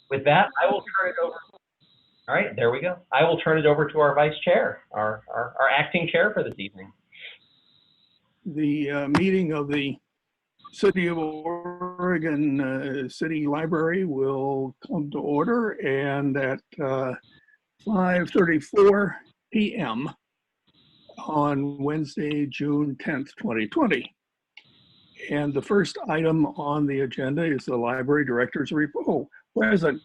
with that, I will turn it over. All right, there we go. I will turn it over to our vice chair, our acting chair for this evening. The meeting of the City of Oregon City Library will come to order, and at 5:34 p.m. on Wednesday, June 10th, 2020. And the first item on the agenda is the library director's report. Oh, present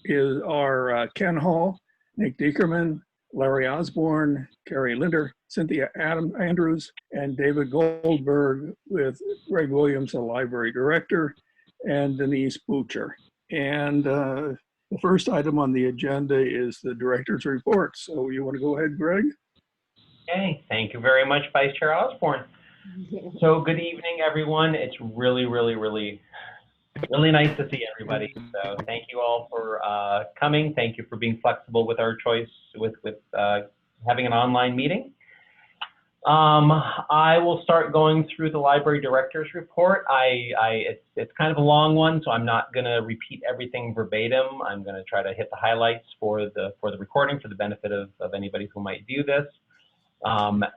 is our Ken Hall, Nick Diekerman, Larry Osborne, Carrie Linder, Cynthia Andrews, and David Goldberg, with Greg Williams, the library director, and Denise Butcher. And the first item on the agenda is the director's report. So you want to go ahead, Greg? Okay, thank you very much, Vice Chair Osborne. So good evening, everyone. It's really nice to see everybody. So thank you all for coming. Thank you for being flexible with our choice with having an online meeting. I will start going through the library director's report. It's kind of a long one, so I'm not going to repeat everything verbatim. I'm going to try to hit the highlights for the recording for the benefit of anybody who might view this.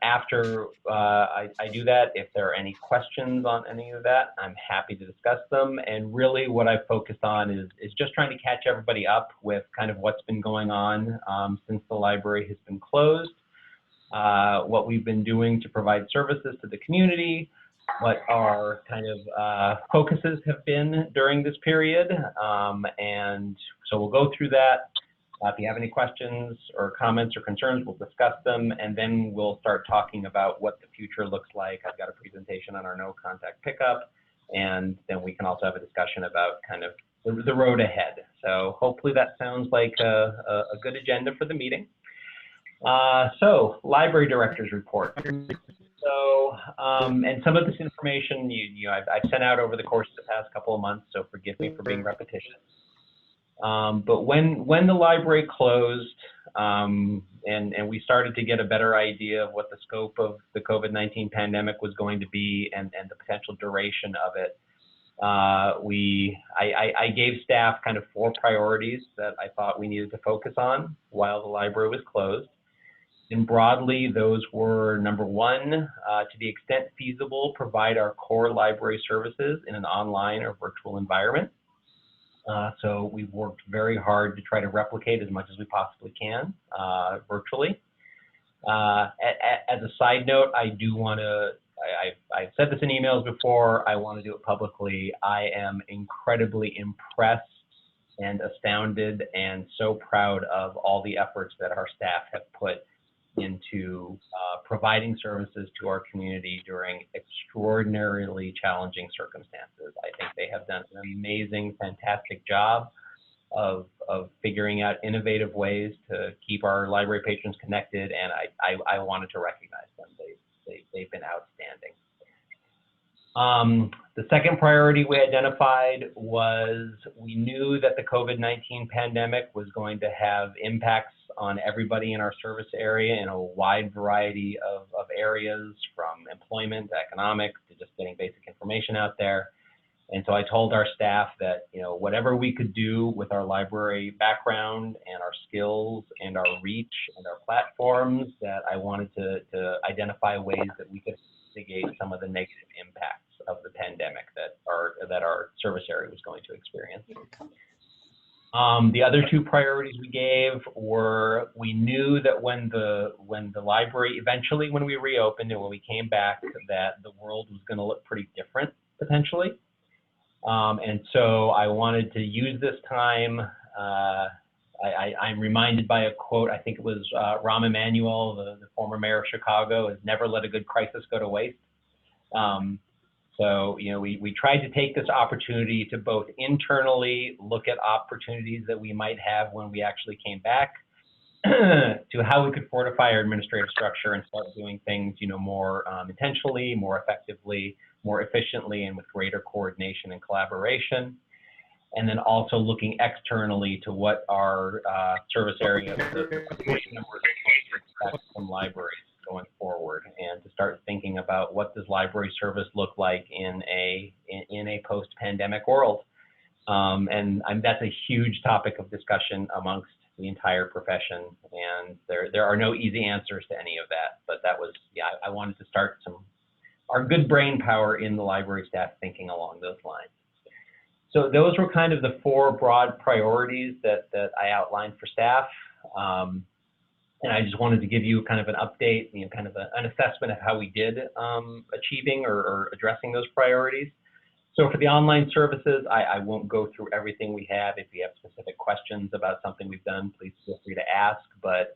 After I do that, if there are any questions on any of that, I'm happy to discuss them. And really what I've focused on is just trying to catch everybody up with kind of what's been going on since the library has been closed, what we've been doing to provide services to the community, what our kind of focuses have been during this period. And so we'll go through that. If you have any questions or comments or concerns, we'll discuss them, and then we'll start talking about what the future looks like. I've got a presentation on our no contact pickup, and then we can also have a discussion about kind of the road ahead. So hopefully that sounds like a good agenda for the meeting. So library director's report. So, and some of this information I've sent out over the course of the past couple of months, so forgive me for being repetitious. But when the library closed and we started to get a better idea of what the scope of the COVID-19 pandemic was going to be and the potential duration of it, I gave staff kind of 4 priorities that I thought we needed to focus on while the library was closed. And broadly, those were, number 1, to the extent feasible, provide our core library services in an online or virtual environment. So we've worked very hard to try to replicate as much as we possibly can virtually. As a side note, I do want to, I've said this in emails before, I want to do it publicly. I am incredibly impressed and astounded and so proud of all the efforts that our staff have put into providing services to our community during extraordinarily challenging circumstances. I think they have done an amazing, fantastic job of figuring out innovative ways to keep our library patrons connected, and I wanted to recognize them. They've been outstanding. The second priority we identified was we knew that the COVID-19 pandemic was going to have impacts on everybody in our service area in a wide variety of areas, from employment to economics to just getting basic information out there. And so I told our staff that, whatever we could do with our library background and our skills and our reach and our platforms, that I wanted to identify ways that we could mitigate some of the negative impacts of the pandemic that our service area was going to experience. The other 2 priorities we gave were, we knew that when the library, eventually when we reopened and when we came back, that the world was going to look pretty different potentially. And so I wanted to use this time. I'm reminded by a quote, I think it was Rahm Emanuel, the former mayor of Chicago, has never let a good crisis go to waste. So, we tried to take this opportunity to both internally look at opportunities that we might have when we actually came back, to how we could fortify our administrative structure and start doing things, more intentionally, more effectively, more efficiently, and with greater coordination and collaboration. And then also looking externally to what our service area, the population numbers expect from libraries going forward, and to start thinking about what does library service look like in a post-pandemic world. That's a huge topic of discussion amongst the entire profession, and there are no easy answers to any of that. But that was, yeah, I wanted to start our good brain power in the library staff thinking along those lines. So those were kind of the 4 broad priorities that I outlined for staff. And I just wanted to give you kind of an update, kind of an assessment of how we did achieving or addressing those priorities. So for the online services, I won't go through everything we have. If you have specific questions about something we've done, please feel free to ask. But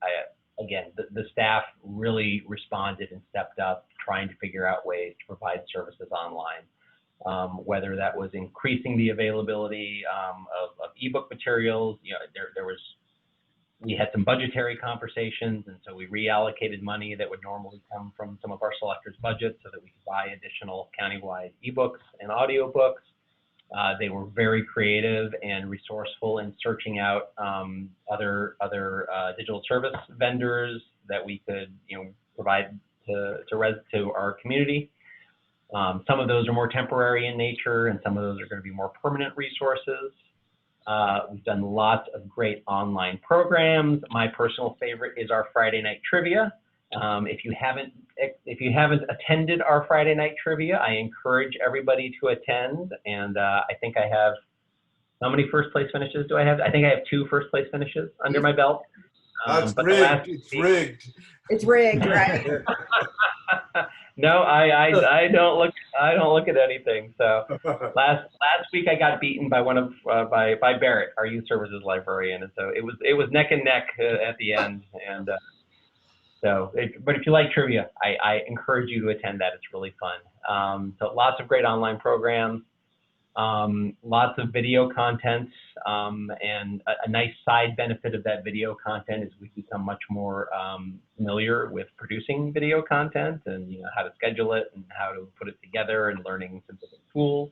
again, the staff really responded and stepped up, trying to figure out ways to provide services online. Whether that was increasing the availability of ebook materials, we had some budgetary conversations, and so we reallocated money that would normally come from some of our selectors' budgets so that we could buy additional countywide ebooks and audiobooks. They were very creative and resourceful in searching out other digital service vendors that we could provide to our community. Some of those are more temporary in nature, and some of those are going to be more permanent resources. We've done lots of great online programs. My personal favorite is our Friday night trivia. If you haven't attended our Friday night trivia, I encourage everybody to attend. And I think I have, how many first place finishes do I have? I think I have 2 first place finishes under my belt. It's rigged. It's rigged. It's rigged, right? No, I don't look at anything. So last week I got beaten by by Barrett, our youth services librarian, and so it was neck and neck at the end. And but if you like trivia, I encourage you to attend that. It's really fun. So lots of great online programs, lots of video content, and a nice side benefit of that video content is we've become much more familiar with producing video content and how to schedule it and how to put it together and learning some different tools.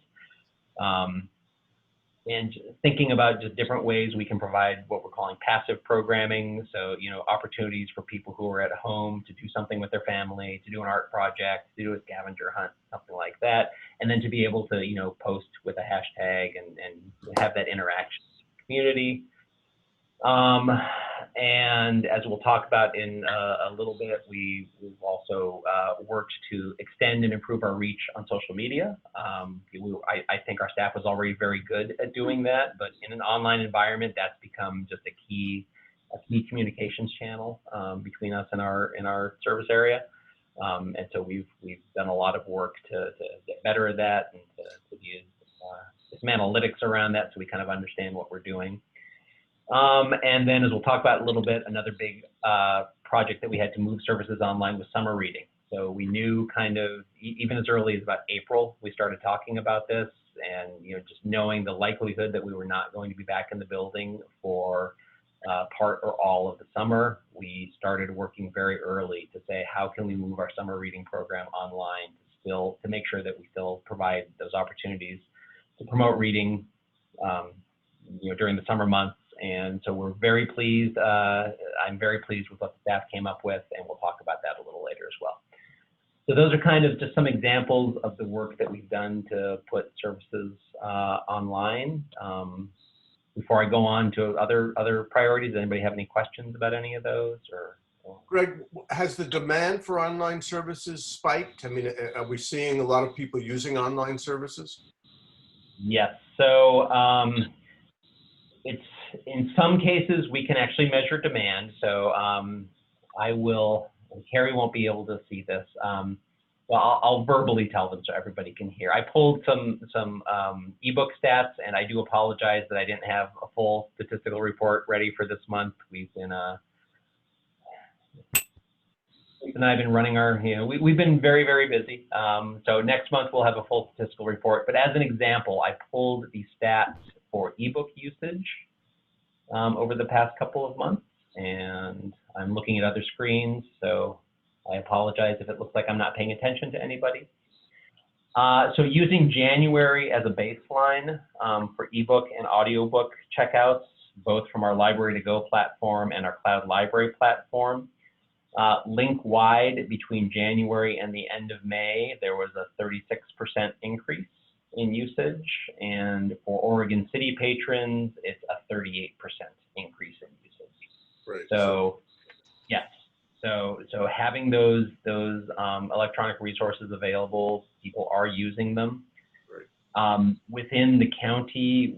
And thinking about just different ways we can provide what we're calling passive programming. So, opportunities for people who are at home to do something with their family, to do an art project, to do a scavenger hunt, something like that. And then to be able to, post with a hashtag and have that interaction with the community. And as we'll talk about in a little bit, we've also worked to extend and improve our reach on social media. I think our staff was already very good at doing that, but in an online environment, that's become just a key communications channel between us and our service area. And so we've done a lot of work to get better at that and to use some analytics around that so we kind of understand what we're doing. And then as we'll talk about a little bit, another big project that we had to move services online was summer reading. So we knew kind of, even as early as about April, we started talking about this and, just knowing the likelihood that we were not going to be back in the building for part or all of the summer, we started working very early to say, how can we move our summer reading program online to make sure that we still provide those opportunities to promote reading, during the summer months. And so we're very pleased. I'm very pleased with what the staff came up with, and we'll talk about that a little later as well. So those are kind of just some examples of the work that we've done to put services online. Before I go on to other priorities, does anybody have any questions about any of those? Or Greg, has the demand for online services spiked? I mean, are we seeing a lot of people using online services? Yes. So it's, in some cases, we can actually measure demand. So Carrie won't be able to see this. Well, I'll verbally tell them so everybody can hear. I pulled some ebook stats, and I do apologize that I didn't have a full statistical report ready for this month. We've been and I've been running we've been very, very busy. So next month we'll have a full statistical report. But as an example, I pulled the stats for ebook usage over the past couple of months, and I'm looking at other screens, so I apologize if it looks like I'm not paying attention to anybody. So using January as a baseline for ebook and audiobook checkouts, both from our Library to Go platform and our Cloud Library platform, link-wide between January and the end of May, there was a 36% increase in usage, and for Oregon City patrons, it's a 38% increase in usage. Right. So yes, so having those electronic resources available, people are using them. Right. Within the county,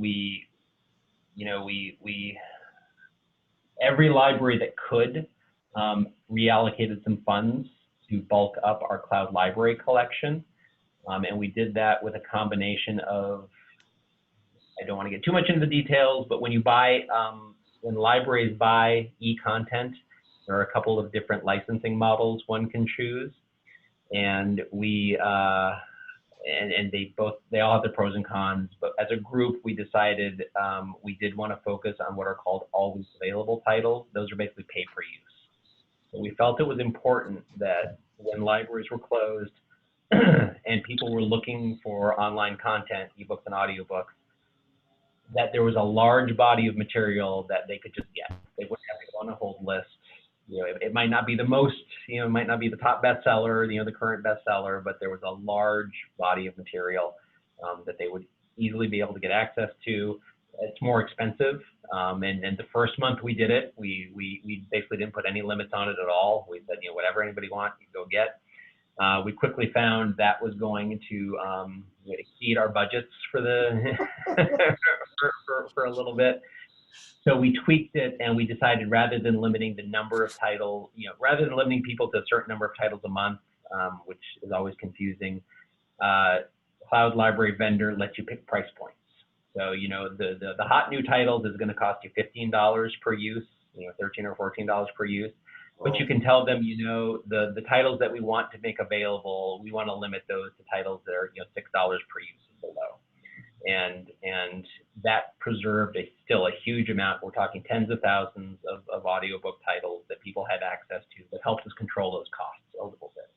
every library that could reallocated some funds to bulk up our cloud library collection. And we did that with a combination of, I don't want to get too much into the details, but when you buy, when libraries buy e-content, there are a couple of different licensing models one can choose. And we, and they all have the pros and cons, but as a group, we decided we did want to focus on what are called always available titles. Those are basically pay per use. So we felt it was important that when libraries were closed and people were looking for online content, ebooks and audiobooks, that there was a large body of material that they could just get. They wouldn't have to go on a hold list. It might not be the most, it might not be the top bestseller, the current bestseller, but there was a large body of material that they would easily be able to get access to. It's more expensive, and the first month we did it, we basically didn't put any limits on it at all. We said, whatever anybody wants, you go get. We quickly found that was going to exceed our budgets for the for a little bit. So we tweaked it, and we decided rather than limiting the number of titles, rather than limiting people to a certain number of titles a month, which is always confusing, cloud library vendor lets you pick price points. So the hot new titles is going to cost you $15 per use, $13 or $14 per use. But you can tell them, the titles that we want to make available, we want to limit those to titles that are, $6 per use and below. And that preserved still a huge amount. We're talking tens of thousands of audiobook titles that people had access to, that helped us control those costs a little bit.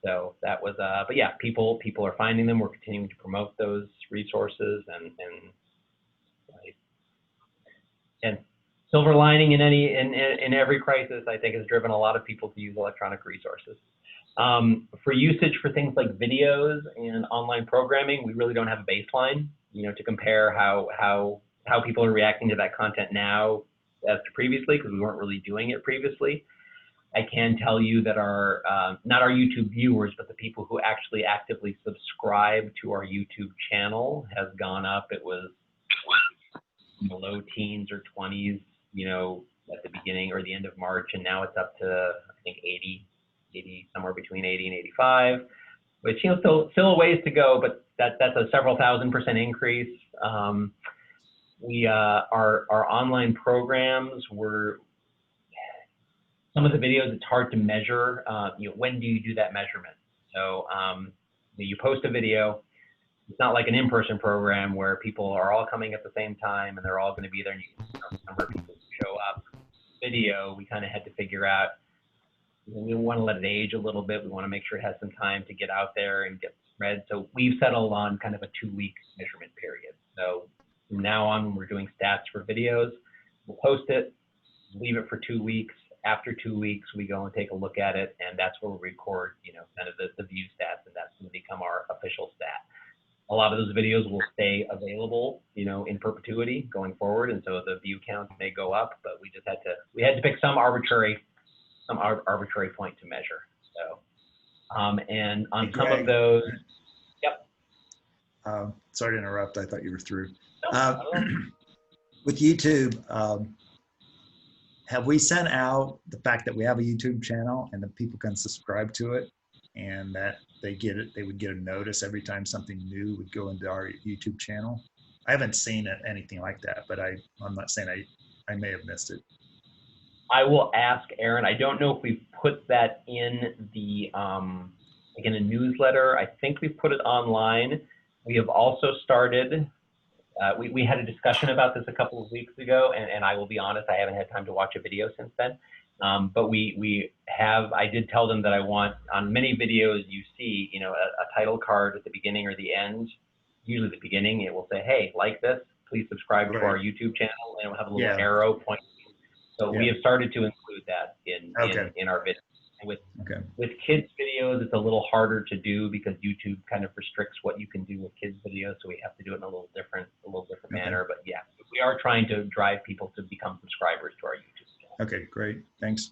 So that was, but yeah, people are finding them. We're continuing to promote those resources, and silver lining in every crisis, I think, has driven a lot of people to use electronic resources. For usage for things like videos and online programming, we really don't have a baseline, to compare how people are reacting to that content now as to previously, because we weren't really doing it previously. I can tell you that not our YouTube viewers, but the people who actually actively subscribe to our YouTube channel has gone up. It was in the low teens or 20s, at the beginning or the end of March, and now it's up to, I think, 80, somewhere between 80 and 85, which, still a ways to go, but that's a several thousand% increase. Our online programs were, some of the videos, it's hard to measure, when do you do that measurement? So you post a video. It's not like an in-person program where people are all coming at the same time and they're all going to be there, and number of people show up. Video, we kind of had to figure out, we want to let it age a little bit. We want to make sure it has some time to get out there and get spread. So we've settled on kind of a 2-week measurement period. So from now on, when we're doing stats for videos, we'll post it, leave it for 2 weeks. After 2 weeks, we go and take a look at it, and that's where we record, kind of the view stats, and that's going to become our official stat. A lot of those videos will stay available, in perpetuity going forward, and so the view count may go up, but we had to pick some arbitrary point to measure. So, and on some of those, yep. Sorry to interrupt. I thought you were through. With YouTube, have we sent out the fact that we have a YouTube channel and that people can subscribe to it, and that they would get a notice every time something new would go into our YouTube channel? I haven't seen anything like that, but I'm not saying I may have missed it. I will ask Aaron. I don't know if we've put that in the in a newsletter. I think we've put it online. We have also started. We had a discussion about this a couple of weeks ago, and I will be honest, I haven't had time to watch a video since then. But I did tell them that I want, on many videos you see, a title card at the beginning or the end, usually the beginning. It will say, hey, like this, please subscribe to our YouTube channel, and it will have a little arrow pointing. So we have started to include that in our video. Okay. With kids videos, it's a little harder to do because YouTube kind of restricts what you can do with kids videos, so we have to do it in a little different manner. But yeah, we are trying to drive people to become subscribers to our YouTube channel. Okay, great. Thanks.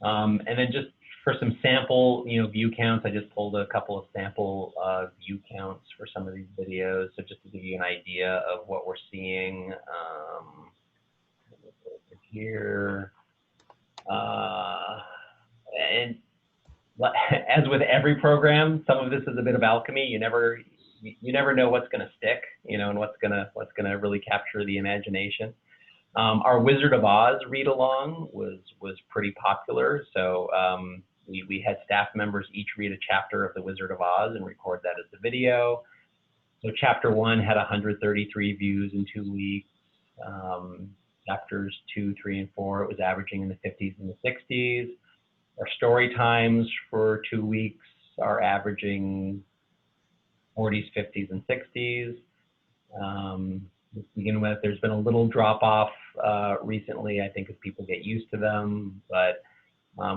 And then just for some sample, view counts, I just pulled a couple of sample view counts for some of these videos. So just to give you an idea of what we're seeing here. And as with every program, some of this is a bit of alchemy. You never know what's going to stick, and what's gonna really capture the imagination. Our Wizard of Oz read along was pretty popular. So we had staff members each read a chapter of the Wizard of Oz and record that as a video. So chapter 1 had 133 views in 2 weeks. Chapters 2, 3, and 4, it was averaging in the 50s and the 60s. Our story times for 2 weeks are averaging 40s, 50s, and 60s. To begin with, there's been a little drop off recently, I think, as people get used to them, but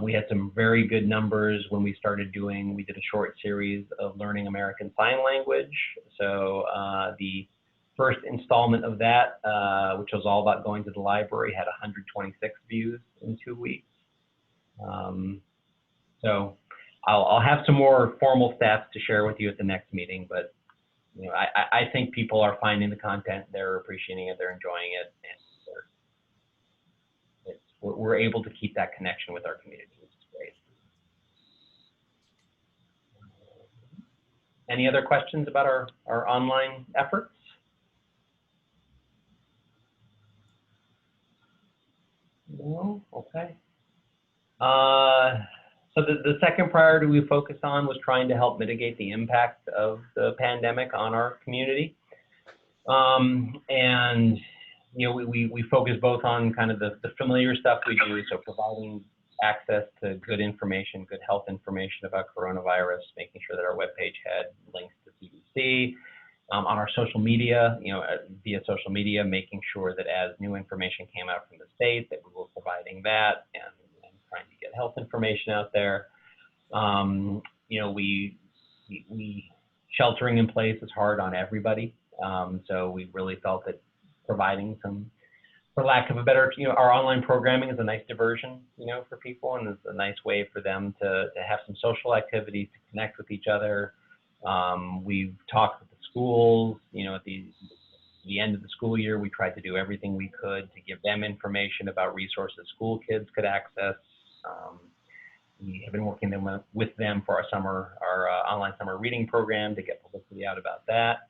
we had some very good numbers when we did a short series of learning American Sign Language. So the first installment of that, which was all about going to the library, had 126 views in 2 weeks. So I'll have some more formal stats to share with you at the next meeting, but I think people are finding the content, they're appreciating it, they're enjoying it, and we're able to keep that connection with our community, which is great. Any other questions about our online efforts? No? Okay. So the second priority we focused on was trying to help mitigate the impact of the pandemic on our community. And we focus both on kind of the familiar stuff we do, so providing access to good information, good health information about coronavirus, making sure that our webpage had links to CDC. On our social media, via social media, making sure that as new information came out from the state, that we were providing that and trying to get health information out there. We sheltering in place is hard on everybody. So we really felt that providing some, for lack of a better, our online programming is a nice diversion, for people, and it's a nice way for them to have some social activities, to connect with each other. We've talked with the schools, at the end of the school year, we tried to do everything we could to give them information about resources school kids could access. We have been working with them for our online summer reading program to get publicity out about that.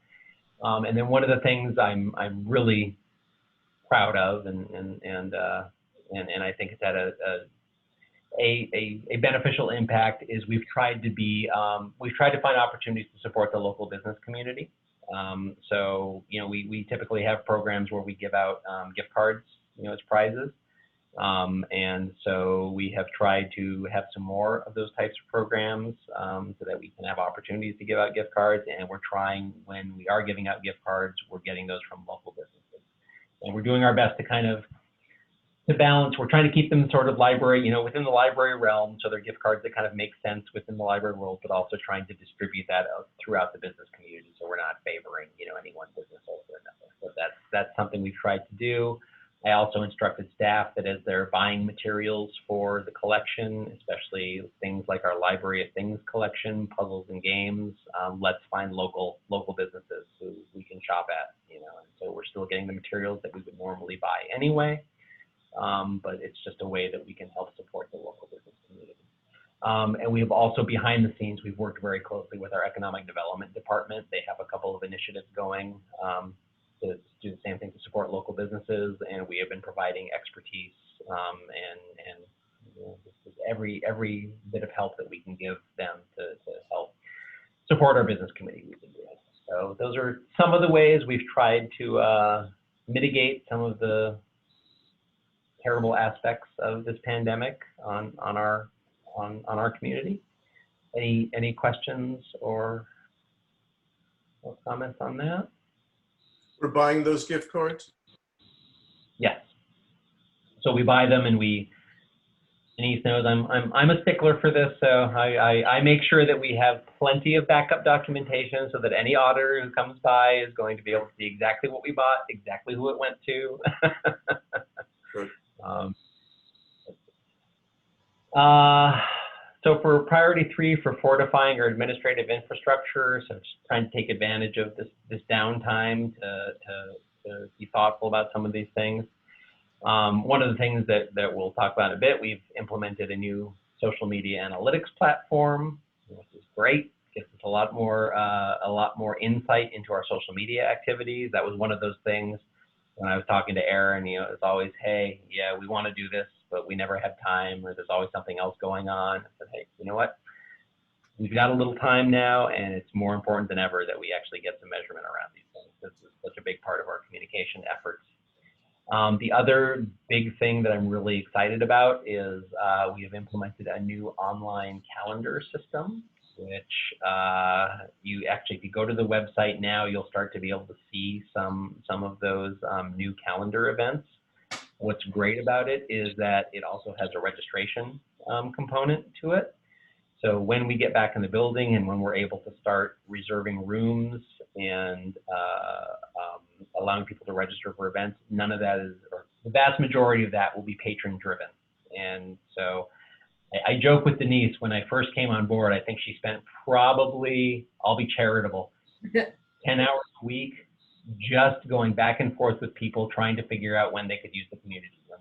And then one of the things I'm really proud of, and I think it's had a beneficial impact, is we've tried to find opportunities to support the local business community. So we typically have programs where we give out gift cards, as prizes. And so we have tried to have some more of those types of programs so that we can have opportunities to give out gift cards. And we're trying, when we are giving out gift cards, we're getting those from local businesses. And we're doing our best to balance. We're trying to keep them sort of library, within the library realm, so they're gift cards that kind of make sense within the library world, but also trying to distribute that out throughout the business community. So we're not favoring, any one business over another. So that's something we've tried to do. I also instructed staff that as they're buying materials for the collection, especially things like our Library of Things collection, puzzles and games, let's find local businesses who we can shop at, and so we're still getting the materials that we would normally buy anyway, but it's just a way that we can help support the local business community. And we've also, behind the scenes, we've worked very closely with our economic development department. They have a couple of initiatives going to do the same thing to support local businesses, and we have been providing expertise and every bit of help that we can give them to help support our business community. We've been doing. So those are some of the ways we've tried to mitigate some of the terrible aspects of this pandemic on our community. Any questions or comments on that? We're buying those gift cards? Yes. So we buy them and we Denise knows I'm a stickler for this, so I make sure that we have plenty of backup documentation so that any auditor who comes by is going to be able to see exactly what we bought, exactly who it went to. Good. So for priority 3 for fortifying our administrative infrastructure, so just trying to take advantage of this downtime to be thoughtful about some of these things. One of the things that we'll talk about in a bit, we've implemented a new social media analytics platform, which is great. Gives us a lot more insight into our social media activities. That was one of those things when I was talking to Aaron. You know, it's always, hey, yeah, we want to do this, but we never have time, or there's always something else going on. I said, hey, you know what? We've got a little time now, and it's more important than ever that we actually get some measurement around these things. This is such a big part of our communication efforts. The other big thing that I'm really excited about is we have implemented a new online calendar system, which you actually, if you go to the website now, you'll start to be able to see some of those new calendar events. What's great about it is that it also has a registration component to it. So when we get back in the building and when we're able to start reserving rooms and allowing people to register for events, none of that is, or the vast majority of that will be patron driven. And so I joke with Denise, when I first came on board, I think she spent probably, I'll be charitable, 10 hours a week just going back and forth with people trying to figure out when they could use the community room.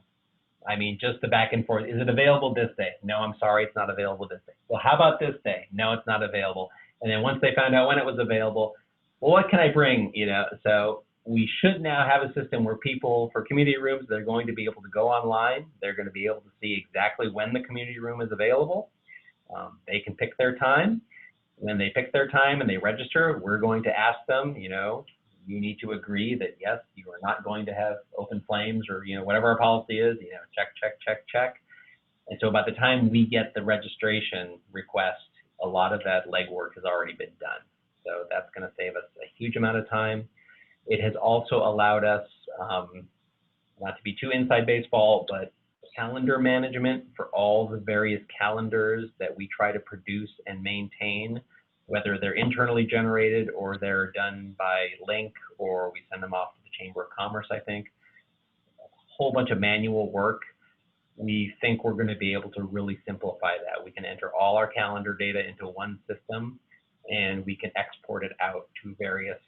I mean, just the back and forth. Is it available this day? No, I'm sorry, it's not available this day. Well, how about this day? No, it's not available. And then once they found out when it was available, well, what can I bring? You know, so we should now have a system where people, for community rooms, they're going to be able to go online. They're going to be able to see exactly when the community room is available. They can pick their time. When they pick their time and they register, we're going to ask them, you know, you need to agree that, yes, you are not going to have open flames, or, you know, whatever our policy is, you know, check, check, check, check. And so by the time we get the registration request, a lot of that legwork has already been done. So that's going to save us a huge amount of time. It has also allowed us, not to be too inside baseball, but calendar management for all the various calendars that we try to produce and maintain, whether they're internally generated or they're done by link or we send them off to the Chamber of Commerce, I think. A whole bunch of manual work. We think we're going to be able to really simplify that. We can enter all our calendar data into one system, and we can export it out to various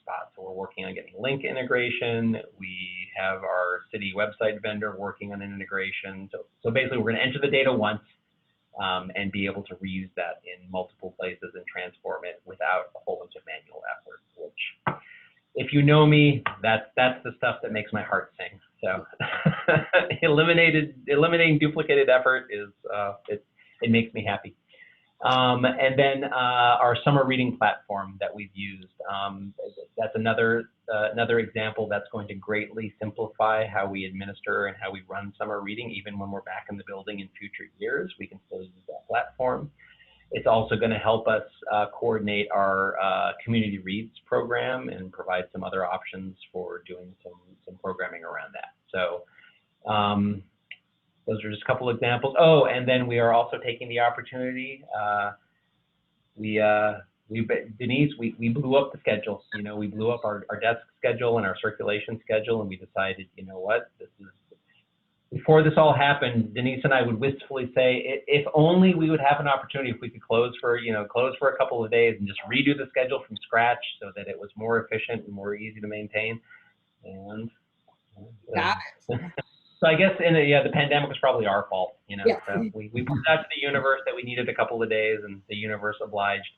spots. So we're working on getting link integration. We have our city website vendor working on an integration. So basically, we're going to enter the data once and be able to reuse that in multiple places and transform it without a whole bunch of manual effort, which, if you know me, that's the stuff that makes my heart sing. So eliminating duplicated effort is, it makes me happy. And then our summer reading platform that we've used, that's another example that's going to greatly simplify how we administer and how we run summer reading. Even when we're back in the building in future years, we can still use that platform. It's also going to help us coordinate our community reads program and provide some other options for doing some programming around that. So those are just a couple examples. Oh, and then we are also taking the opportunity. Denise, we blew up the schedule. You know, we blew up our desk schedule and our circulation schedule, and we decided, you know what, this is. Before this all happened, Denise and I would wistfully say, if only we would have an opportunity, if we could close for a couple of days and just redo the schedule from scratch so that it was more efficient and more easy to maintain. And Got it. so I guess the pandemic was probably our fault. You know, Yeah. so we put out to the universe that we needed a couple of days, and the universe obliged.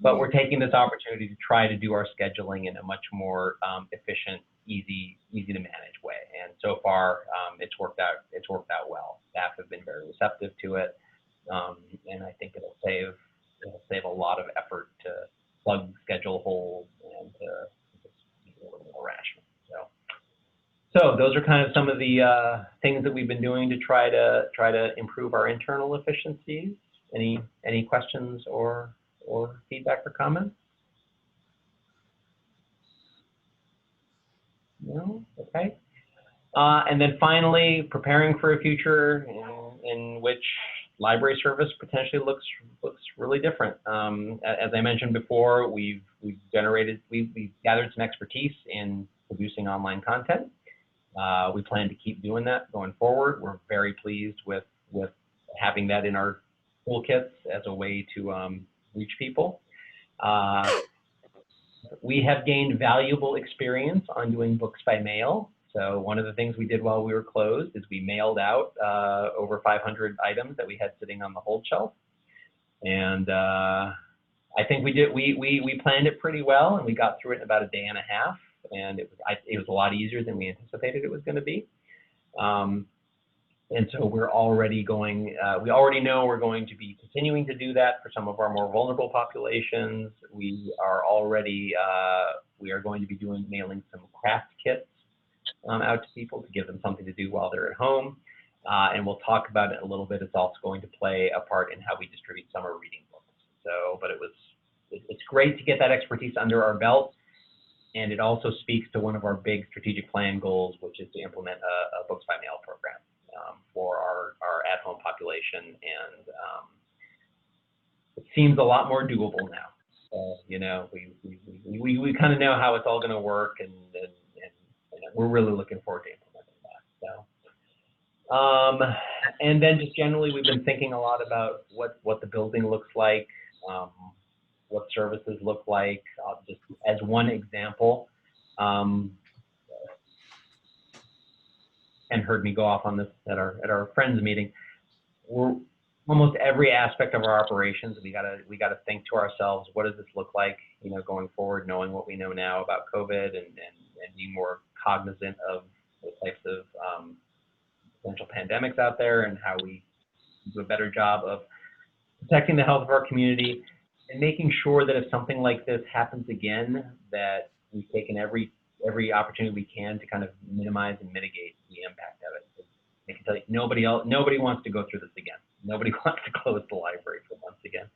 But we're taking this opportunity to try to do our scheduling in a much more efficient, easy to manage way. And so far, it's worked out well. Staff have been very receptive to it, and I think it'll save a lot of effort to plug schedule holes and to just be a little more rational. So those are kind of some of the things that we've been doing to try to improve our internal efficiencies. Any questions or feedback or comments? No? Okay. And then finally, preparing for a future in which library service potentially looks really different. As I mentioned before, we've gathered some expertise in producing online content. We plan to keep doing that going forward. We're very pleased with having that in our toolkits as a way to reach people. We have gained valuable experience on doing books by mail. So one of the things we did while we were closed is we mailed out over 500 items that we had sitting on the hold shelf. And I think we planned it pretty well, and we got through it in about a day and a half. And it was a lot easier than we anticipated it was going to be. And so we're already going, we already know we're going to be continuing to do that for some of our more vulnerable populations. We are already, we are going to be mailing some craft kits out to people to give them something to do while they're at home. And we'll talk about it a little bit. It's also going to play a part in how we distribute summer reading books. So, but it's great to get that expertise under our belt. And it also speaks to one of our big strategic plan goals, which is to implement a books by mail program for our at-home population. And it seems a lot more doable now. You know, we kind of know how it's all going to work, and we're really looking forward to implementing that. So, and then just generally, we've been thinking a lot about what the building looks like, what services look like. Just as one example, and heard me go off on this at our friends meeting. We're almost every aspect of our operations. We gotta think to ourselves, what does this look like, you know, going forward, knowing what we know now about COVID, and be more cognizant of the types of potential pandemics out there, and how we do a better job of protecting the health of our community, and making sure that if something like this happens again, that we've taken every opportunity we can to kind of minimize and mitigate the impact of it. I can tell you, nobody wants to go through this again. Nobody wants to close the library for months again.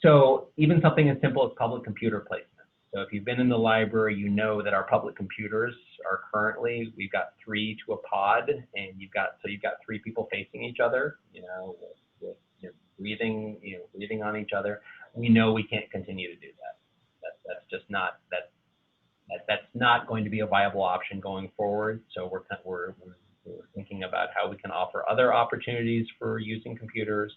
So even something as simple as public computer placement. So if you've been in the library, you know that our public computers are currently, we've got 3 to a pod, and you've got 3 people facing each other, you know, with breathing on each other. We know we can't continue to do that. That's just not that's not going to be a viable option going forward. So we're thinking about how we can offer other opportunities for using computers,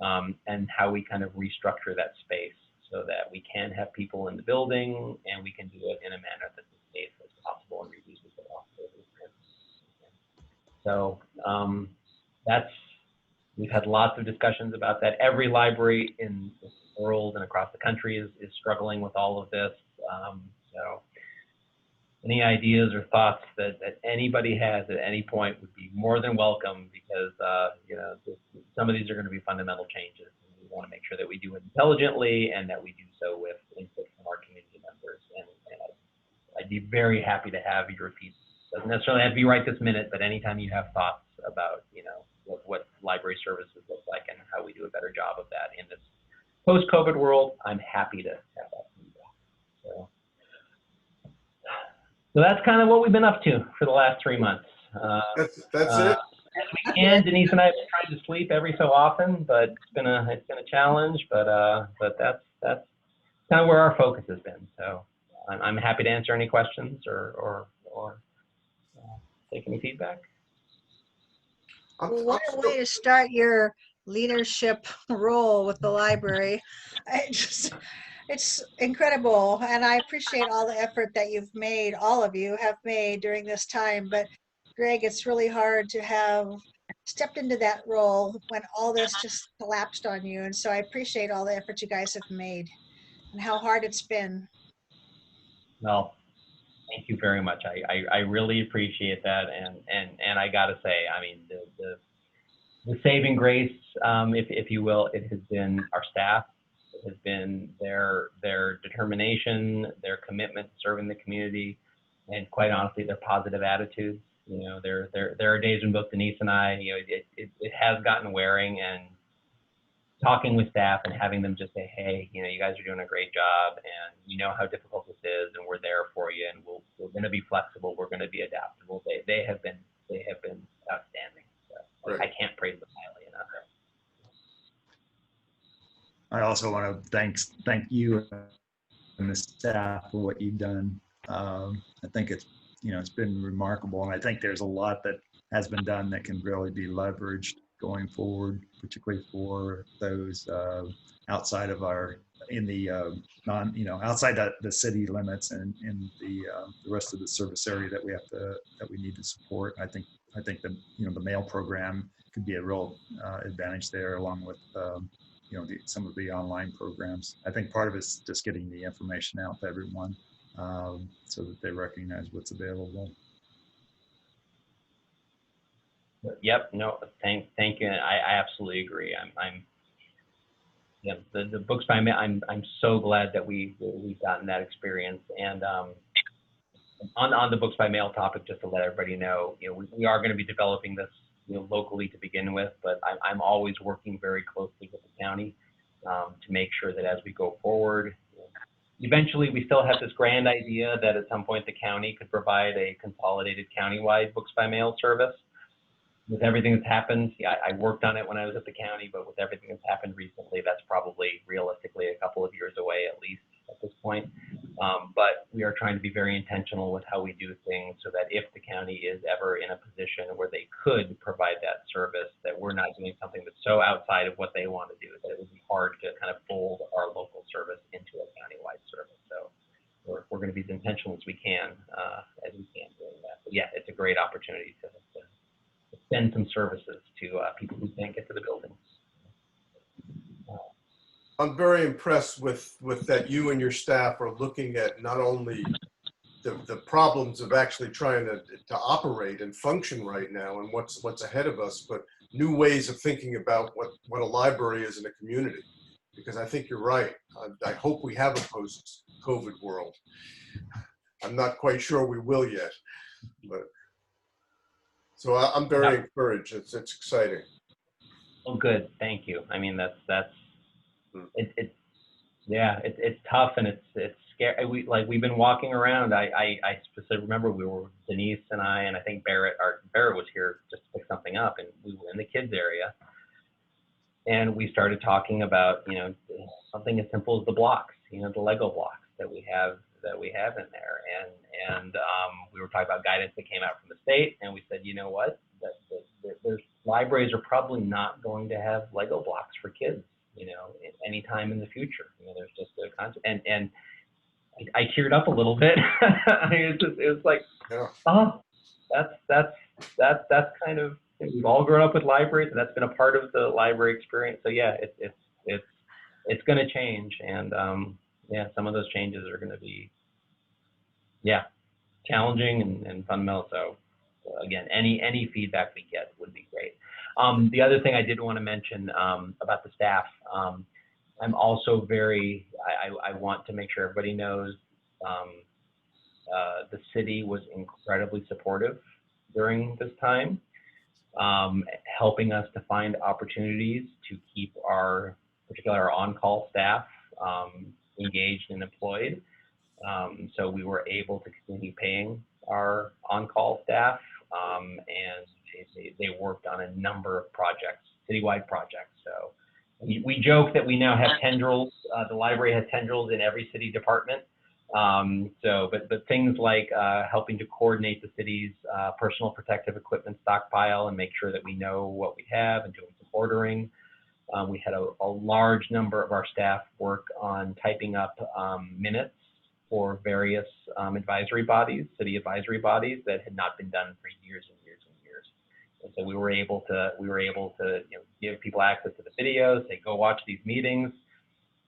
and how we kind of restructure that space so that we can have people in the building, and we can do it in a manner that's as safe as possible and reduces the loss of the So we've had lots of discussions about that. Every library in the world and across the country is struggling with all of this. So any ideas or thoughts that anybody has at any point would be more than welcome, because you know, some of these are going to be fundamental changes, and we want to make sure that we do it intelligently, and that we do so with input from our community members. And I'd be very happy to have your feedback. Doesn't necessarily have to be right this minute, but anytime you have thoughts about, you know, what library services look like and how we do a better job of that in this post-COVID world, I'm happy to have that feedback. So that's kind of what we've been up to for the last 3 monmonths. That's it. As we can, Denise and I have been trying to sleep every so often, but it's been a challenge. But that's kind of where our focus has been. So I'm happy to answer any questions or take any feedback. Well, what a way to start your leadership role with the library. It's incredible, and I appreciate all the effort that you've made, all of you have made during this time. But Greg, it's really hard to have stepped into that role when all this just collapsed on you. And so I appreciate all the effort you guys have made and how hard it's been. Well, thank you very much. I really appreciate that, and I gotta say, I mean, the saving grace, if you will, it has been our staff. It has been their determination, their commitment to serving the community, and quite honestly, their positive attitudes. You know, there are days when both Denise and I, you know, it has gotten wearing, and talking with staff and having them just say, hey, you know, you guys are doing a great job, and we know how difficult this is, and we're there for you, and we're going to be flexible, we're going to be adaptable. They have been outstanding. So right. I can't praise them highly. also want to thank you and the staff for what you've done. I think it's been remarkable, and I think there's a lot that has been done that can really be leveraged going forward, particularly for those outside of our outside the city limits and in the rest of the service area that we need to support. I think the mail program could be a real advantage there, along with some of the online programs. I think part of it's just getting the information out to everyone so that they recognize what's available. Yep. No. Thank you. And I absolutely agree. The books by mail. I'm so glad that we've gotten that experience. And on the books by mail topic, just to let everybody know, we are going to be developing this locally to begin with, but I'm always working very closely with the county to make sure that as we go forward, eventually we still have this grand idea that at some point the county could provide a consolidated countywide books by mail service. With everything that's happened, I worked on it when I was at the county, but with everything that's happened recently, that's probably realistically a couple of years away at least at this point. But we are trying to be very intentional with how we do things so that if the county is ever in a position where they could provide that service, that we're not doing something that's so outside of what they want to do that it would be hard to kind of fold our local service into a countywide service. So we're going to be as intentional as we can doing that. But yeah, it's a great opportunity to send some services to people who can't get to the building. I'm very impressed with that you and your staff are looking at not only the problems of actually trying to operate and function right now and what's ahead of us, but new ways of thinking about what a library is in a community. Because I think you're right. I hope we have a post-COVID world. I'm not quite sure we will yet, but so I'm very encouraged. It's exciting. Oh, good. Thank you. I mean, it's tough and it's scary. We've been walking around. I specifically remember we were Denise and I think Barrett was here just to pick something up, and we were in the kids area, and we started talking about something as simple as the blocks, the Lego blocks that we have in there, and we were talking about guidance that came out from the state, and we said, you know what, there's libraries are probably not going to have Lego blocks for kids, anytime in the future. There's just a concept, and I teared up a little bit. It was like, oh, that's kind of, we've all grown up with libraries, and that's been a part of the library experience. So yeah, it's going to change, and some of those changes are going to be challenging and fundamental. So again, any feedback we get would be great. The other thing I did want to mention about the staff, I'm also I want to make sure everybody knows the city was incredibly supportive during this time, helping us to find opportunities to keep particularly our on-call staff engaged and employed. So we were able to continue paying our on-call staff, and they worked on a number of projects, citywide projects. So we joke that we now have tendrils. The library has tendrils in every city department. But things like helping to coordinate the city's personal protective equipment stockpile and make sure that we know what we have and doing some ordering. We had a large number of our staff work on typing up minutes for various advisory bodies, city advisory bodies that had not been done for years and years and years. And so we were able to give people access to the videos, say, go watch these meetings,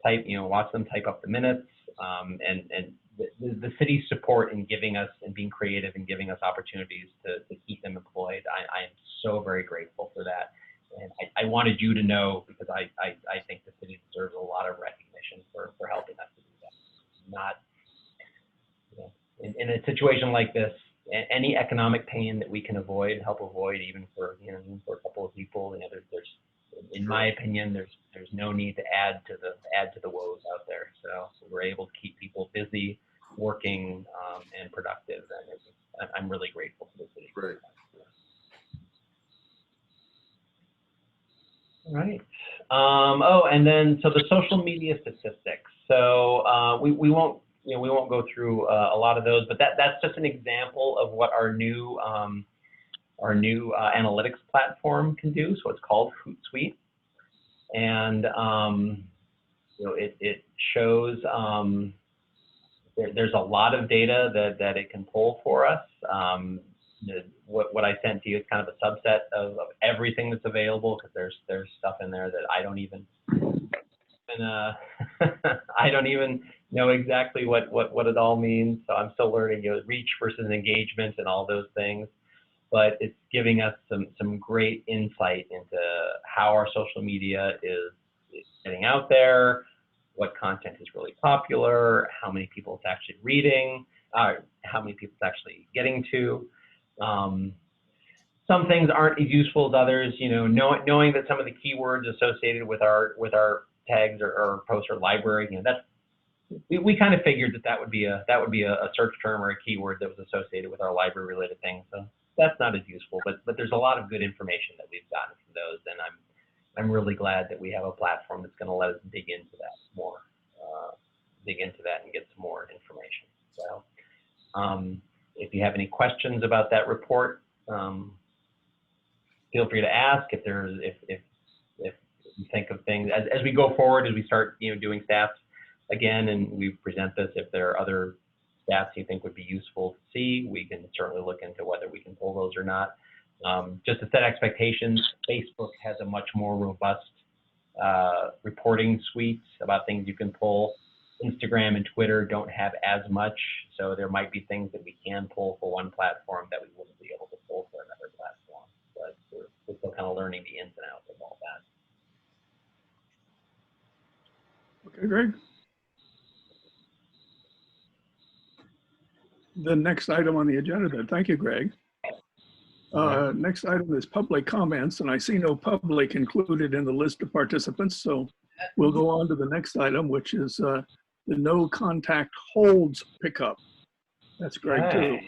watch them type up the minutes, and the city's support in giving us and being creative and giving us opportunities to keep them employed. I am so very grateful for that. And I wanted you to know, because I think the city deserves a lot of recognition for helping us to do that. Not, in a situation like this, any economic pain that we can help avoid, even for a couple of people, there's in my opinion, there's no need to add to the woes out there. So we're able to keep people busy, working, and productive, and I'm really grateful for the city. Great. All right. Oh, and then so the social media statistics. So we won't we won't go through a lot of those, but that's just an example of what our new analytics platform can do. So it's called Hootsuite, and it shows there's a lot of data that it can pull for us. What I sent to you is kind of a subset of everything that's available, because there's stuff in there that I don't even I don't even know exactly what it all means. So I'm still learning, reach versus engagement and all those things. But it's giving us some great insight into how our social media is getting out there, what content is really popular, how many people it's actually reading, how many people it's actually getting to. Some things aren't as useful as others. Knowing that some of the keywords associated with our tags or posts or library, we kind of figured that would be a search term or a keyword that was associated with our library related things. So that's not as useful, but there's a lot of good information that we've gotten from those, and I'm really glad that we have a platform that's going to let us dig into that more, and get some more information. So if you have any questions about that report, feel free to ask. If you think of things as we go forward, as we start doing stats again, and we present this, if there are other stats you think would be useful to see, we can certainly look into whether we can pull those or not. Just to set expectations, Facebook has a much more robust reporting suite about things you can pull. Instagram and Twitter don't have as much, so there might be things that we can pull for one platform that we wouldn't be able to pull for another platform. But we're still kind of learning the ins and outs of all that. Okay, Greg. The next item on the agenda then. Thank you, Greg. Next item is public comments, and I see no public included in the list of participants, so we'll go on to the next item, which is the no contact holds pickup. That's Greg too.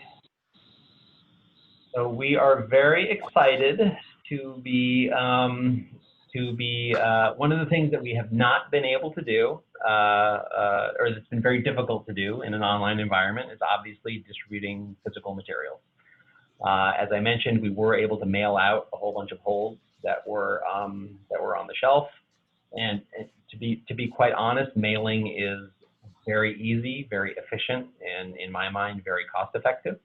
So we are very excited to be one of the things that we have not been able to do, or it's been very difficult to do in an online environment, is obviously distributing physical materials. As I mentioned, we were able to mail out a whole bunch of holds that were on the shelf, and to be quite honest, mailing is very easy, very efficient, and in my mind, very cost effective.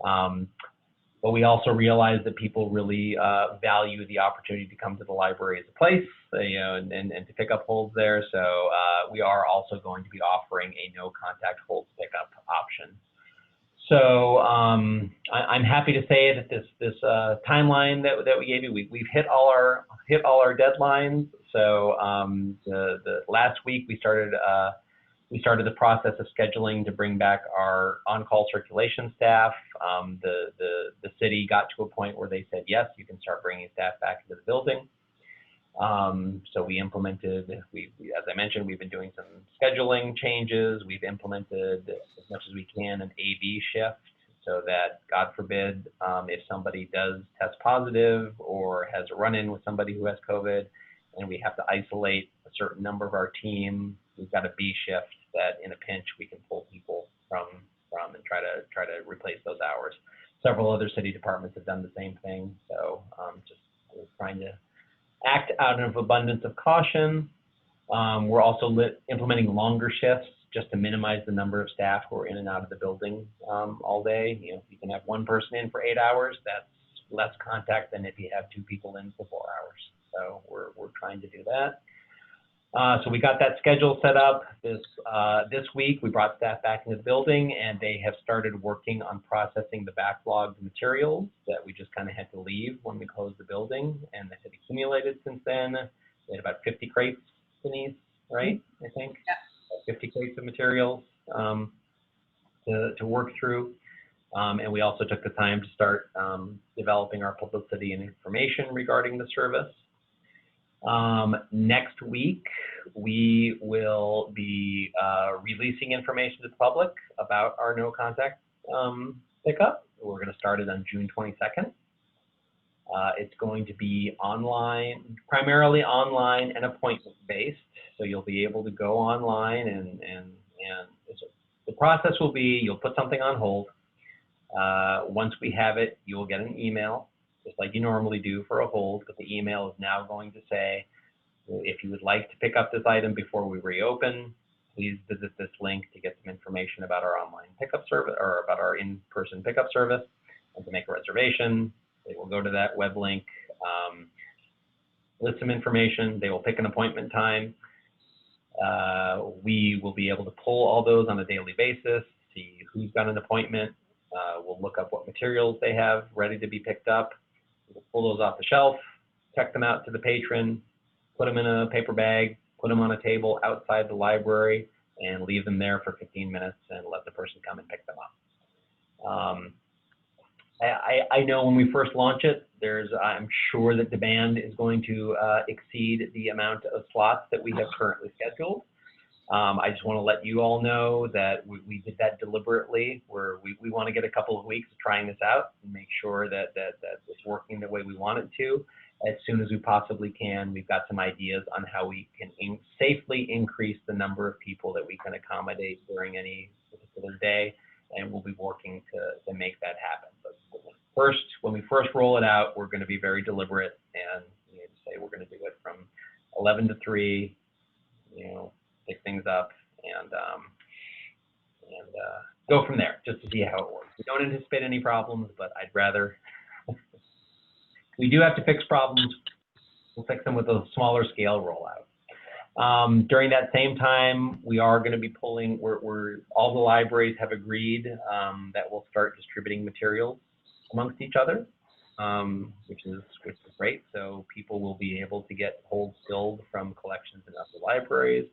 But we also realize that people really value the opportunity to come to the library as a place, and to pick up holds there. So we are also going to be offering a no contact holds pickup option. So I'm happy to say that this timeline that we gave you, we've hit all our deadlines. So the last week we started the process of scheduling to bring back our on-call circulation staff. The city got to a point where they said, yes, you can start bringing staff back into the building. So we implemented, as I mentioned, we've been doing some scheduling changes. We've implemented as much as we can an A/B shift, so that, God forbid, if somebody does test positive or has a run-in with somebody who has COVID, and we have to isolate a certain number of our team, we've got a B shift that in a pinch we can pull people from and try to replace those hours. Several other city departments have done the same thing. So just trying to act out of abundance of caution. We're also implementing longer shifts just to minimize the number of staff who are in and out of the building all day. If you can have one person in for 8 hours, that's less contact than if you have 2 people in for 4 hours. So we're trying to do that. So we got that schedule set up. This week we brought staff back into the building, and they have started working on processing the backlogged materials that we just kind of had to leave when we closed the building, and that had accumulated since then. We had about 50 crates, Denise, right? I think. Yeah. 50 crates of materials to work through. And we also took the time to start developing our publicity and information regarding the service. Next week, we will be releasing information to the public about our no contact pickup. We're going to start it on June 22nd. It's going to be online, primarily online and appointment based. So you'll be able to go online and the process will be, you'll put something on hold. Once we have it, you will get an email, just like you normally do for a hold, but the email is now going to say, if you would like to pick up this item before we reopen, please visit this link to get some information about our online pickup service or about our in-person pickup service and to make a reservation. They will go to that web link, list some information. They will pick an appointment time. We will be able to pull all those on a daily basis, see who's got an appointment. We'll look up what materials they have ready to be picked up. We'll pull those off the shelf, check them out to the patron, put them in a paper bag, put them on a table outside the library, and leave them there for 15 minutes and let the person come and pick them up. I know when we first launch it, I'm sure that demand is going to exceed the amount of slots that we have currently scheduled. I just want to let you all know that we did that deliberately, where we want to get a couple of weeks of trying this out and make sure that it's working the way we want it to. As soon as we possibly can, we've got some ideas on how we can safely increase the number of people that we can accommodate during any particular day, and we'll be working to make that happen. But when we first roll it out, we're going to be very deliberate and say we're going to do it from 11 to 3, pick things up and go from there, just to see how it works. We don't anticipate any problems, but I'd rather. We do have to fix problems. We'll fix them with a smaller scale rollout. During that same time, we are going to be pulling. All the libraries have agreed that we'll start distributing materials amongst each other, which is great. So people will be able to get holds filled from collections in other libraries.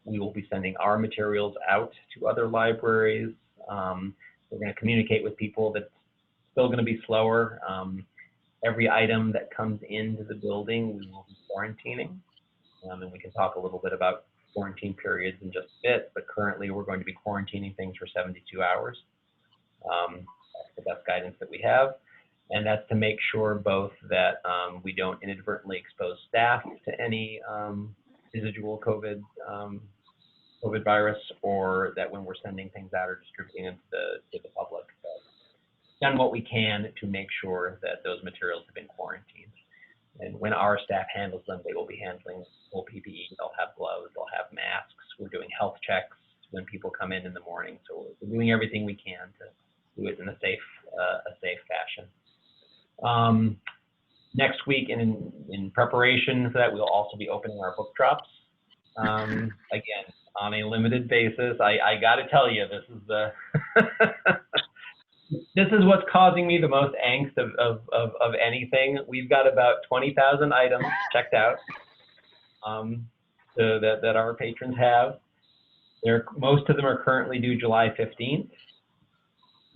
We will be sending our materials out to other libraries. We're going to communicate with people that's still going to be slower. Every item that comes into the building, we will be quarantining. And we can talk a little bit about quarantine periods in just a bit, but currently we're going to be quarantining things for 72 hours. That's the best guidance that we have. And that's to make sure both that we don't inadvertently expose staff to any residual COVID virus, or that when we're sending things out or distributing them to the public, done what we can to make sure that those materials have been quarantined. And when our staff handles them, they will be handling full PPE. They'll have gloves, they'll have masks. We're doing health checks when people come in the morning. So we're doing everything we can to do it in a safe fashion. Next week, in preparation for that, we'll also be opening our book drops. Again, on a limited basis. I got to tell you, this is the this is what's causing me the most angst of anything. We've got about 20,000 items checked out so that our patrons have. Most of them are currently due July 15th.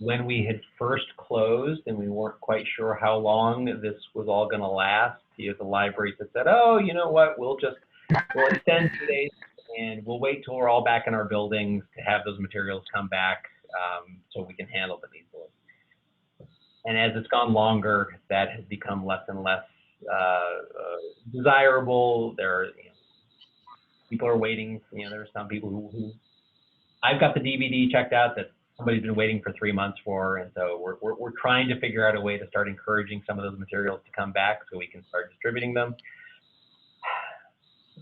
When we had first closed and we weren't quite sure how long this was all going to last, the libraries had said, oh, you know what, we'll extend 2 days and we'll wait till we're all back in our buildings to have those materials come back so we can handle them easily. And as it's gone longer, that has become less and less desirable. People are waiting. There are some people who I've got the DVD checked out that somebody's been waiting for 3 months for, and so we're trying to figure out a way to start encouraging some of those materials to come back so we can start distributing them.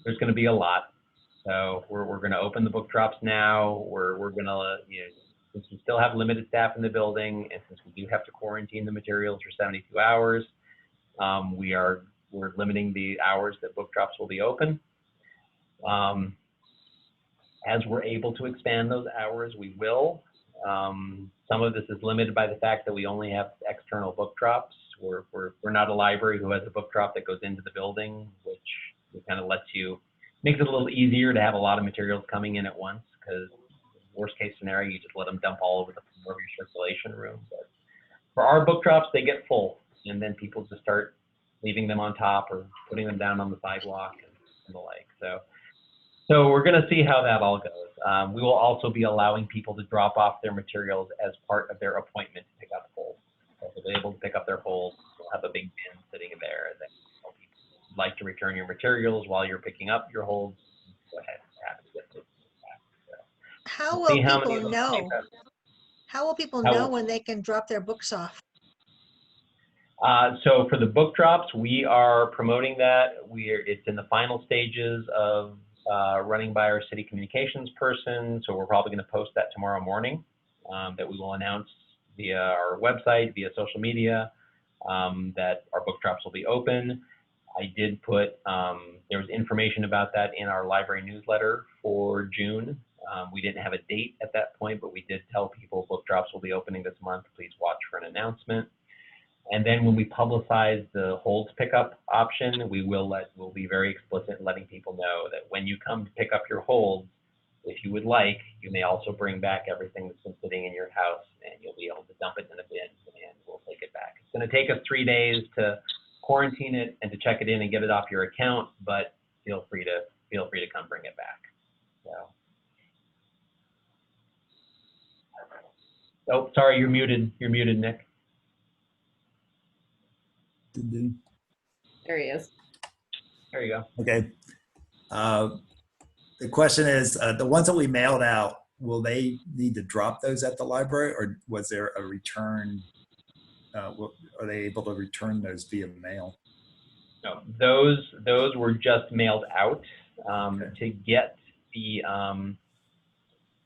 There's going to be a lot, so we're going to open the book drops now. We're going to since we still have limited staff in the building, and since we do have to quarantine the materials for 72 hours, we're limiting the hours that book drops will be open. As we're able to expand those hours, we will. Some of this is limited by the fact that we only have external book drops. We're not a library who has a book drop that goes into the building, which kind of makes it a little easier to have a lot of materials coming in at once, because worst case scenario, you just let them dump all over the floor of your circulation room. But for our book drops, they get full, and then people just start leaving them on top or putting them down on the sidewalk and the like. So we're going to see how that all goes. We will also be allowing people to drop off their materials as part of their appointment to pick up full. So they'll be able to pick up their holds. We'll have a big bin sitting there that people would like to return your materials while you're picking up your holds. Go ahead and have it with it. So How we'll will see how many people of them take know? that. How will people How- know when they can drop their books off? So for the book drops, we are promoting that. It's in the final stages of running by our city communications person. So we're probably going to post that tomorrow morning, that we will announce via our website, via social media, that our book drops will be open. I did put, there was information about that in our library newsletter for June. We didn't have a date at that point, but we did tell people book drops will be opening this month. Please watch for an announcement. And then when we publicize the holds pickup option, we'll be very explicit in letting people know that when you come to pick up your holds, if you would like, you may also bring back everything that's been sitting in your house, and you'll be able to dump it in a bin and we'll take it back. It's going to take us 3 days to quarantine it and to check it in and get it off your account, but feel free to come bring it back. So. Oh, sorry, you're muted. You're muted, Nick. There he is. There you go. Okay. The question is, the ones that we mailed out, will they need to drop those at the library, or was there a return? Are they able to return those via mail? No, those were just mailed out. Okay. To get the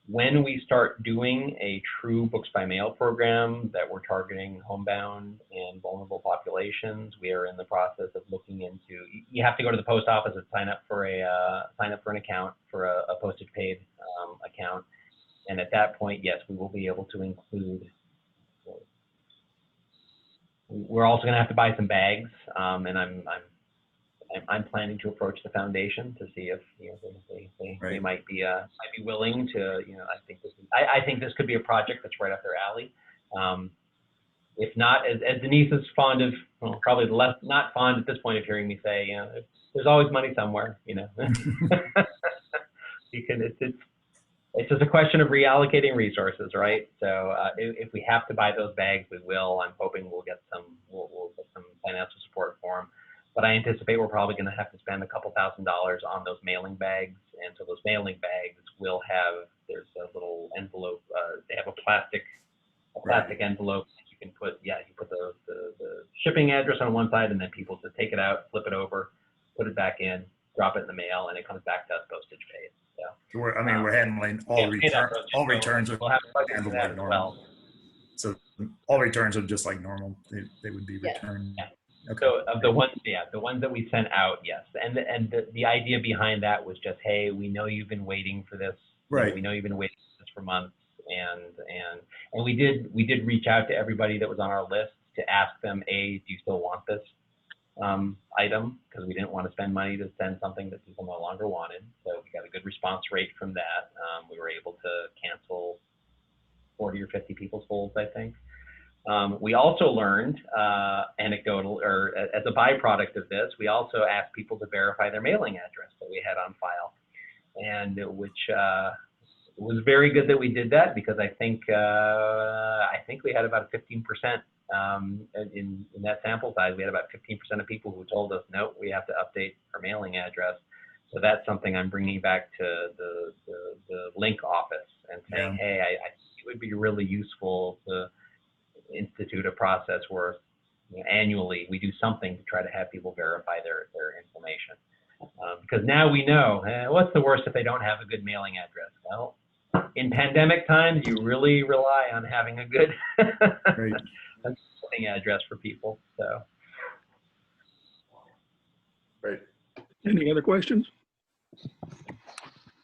when we start doing a true books by mail program that we're targeting homebound and vulnerable populations, we are in the process of looking into. You have to go to the post office and sign up for an account for a postage paid account, and at that point, yes, we will be able to include. We're also going to have to buy some bags, and I'm planning to approach the foundation to see if they might be willing to. I think this could be a project that's right up their alley. If not, as Denise is fond of, well, probably not fond at this point of hearing me say, there's always money somewhere, It's just a question of reallocating resources, right? So if we have to buy those bags, we will. I'm hoping we'll get some financial support for them. But I anticipate we're probably going to have to spend a couple $1,000s on those mailing bags. And so those mailing bags will have, there's a little envelope. They have a plastic envelope. You can put, you put the shipping address on one side, and then people just take it out, flip it over, put it back in, drop it in the mail, and it comes back to us postage paid. So we're handling all returns are we'll have handled that like as normal. well. So all returns are just like normal. They would be Yeah. returned. Yeah. Okay. So of the ones that we sent out, yes. And the idea behind that was just, hey, we know you've been waiting for this. Right. We know you've been waiting for this for months, and we did reach out to everybody that was on our list to ask them, do you still want this item? Because we didn't want to spend money to send something that people no longer wanted. So we got a good response rate from that. We were able to cancel 40 or 50 people's holds, I think. We also learned, anecdotal, or as a byproduct of this, we also asked people to verify their mailing address that we had on file, and which was very good that we did that, because I think we had about 15% in that sample size. We had about 15% of people who told us, no, we have to update our mailing address. So that's something I'm bringing back to the link office and saying, hey, I think it would be really useful to institute a process where annually we do something to try to have people verify their information. Because now we know, what's the worst if they don't have a good mailing address? Well, in pandemic times, you really rely on having a good mailing address for people. So. Great. Any other questions?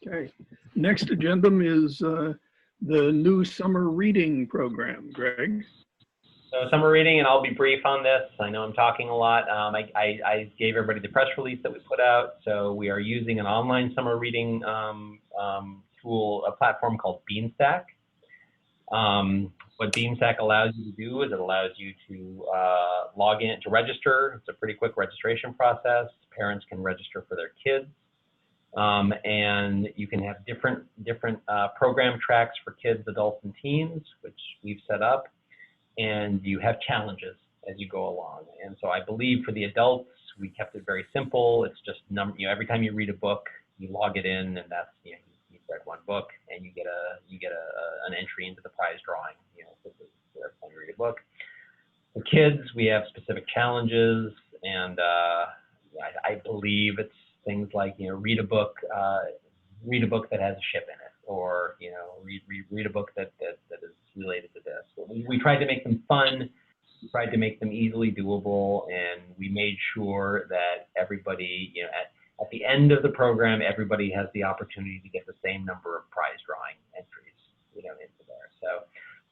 Okay. Next agendum is the new summer reading program. Greg? So summer reading, and I'll be brief on this. I know I'm talking a lot. I gave everybody the press release that we put out. So we are using an online summer reading tool, a platform called Beanstack. What Beanstack allows you to do is it allows you to log in, to register. It's a pretty quick registration process. Parents can register for their kids. And you can have different program tracks for kids, adults, and teens, which we've set up. and you have challenges as you go along. And so I believe for the adults, we kept it very simple. It's just every time you read a book, you log it in, and that's you've read one book, and you get an entry into the prize drawing. For every time you read a book. For kids, we have specific challenges, and I believe it's things like read a book that has a ship in it, or read a book that is related to this. We tried to make them fun. We tried to make them easily doable, and we made sure that everybody, at the end of the program, everybody has the opportunity to get the same number of prize drawing entries, into there.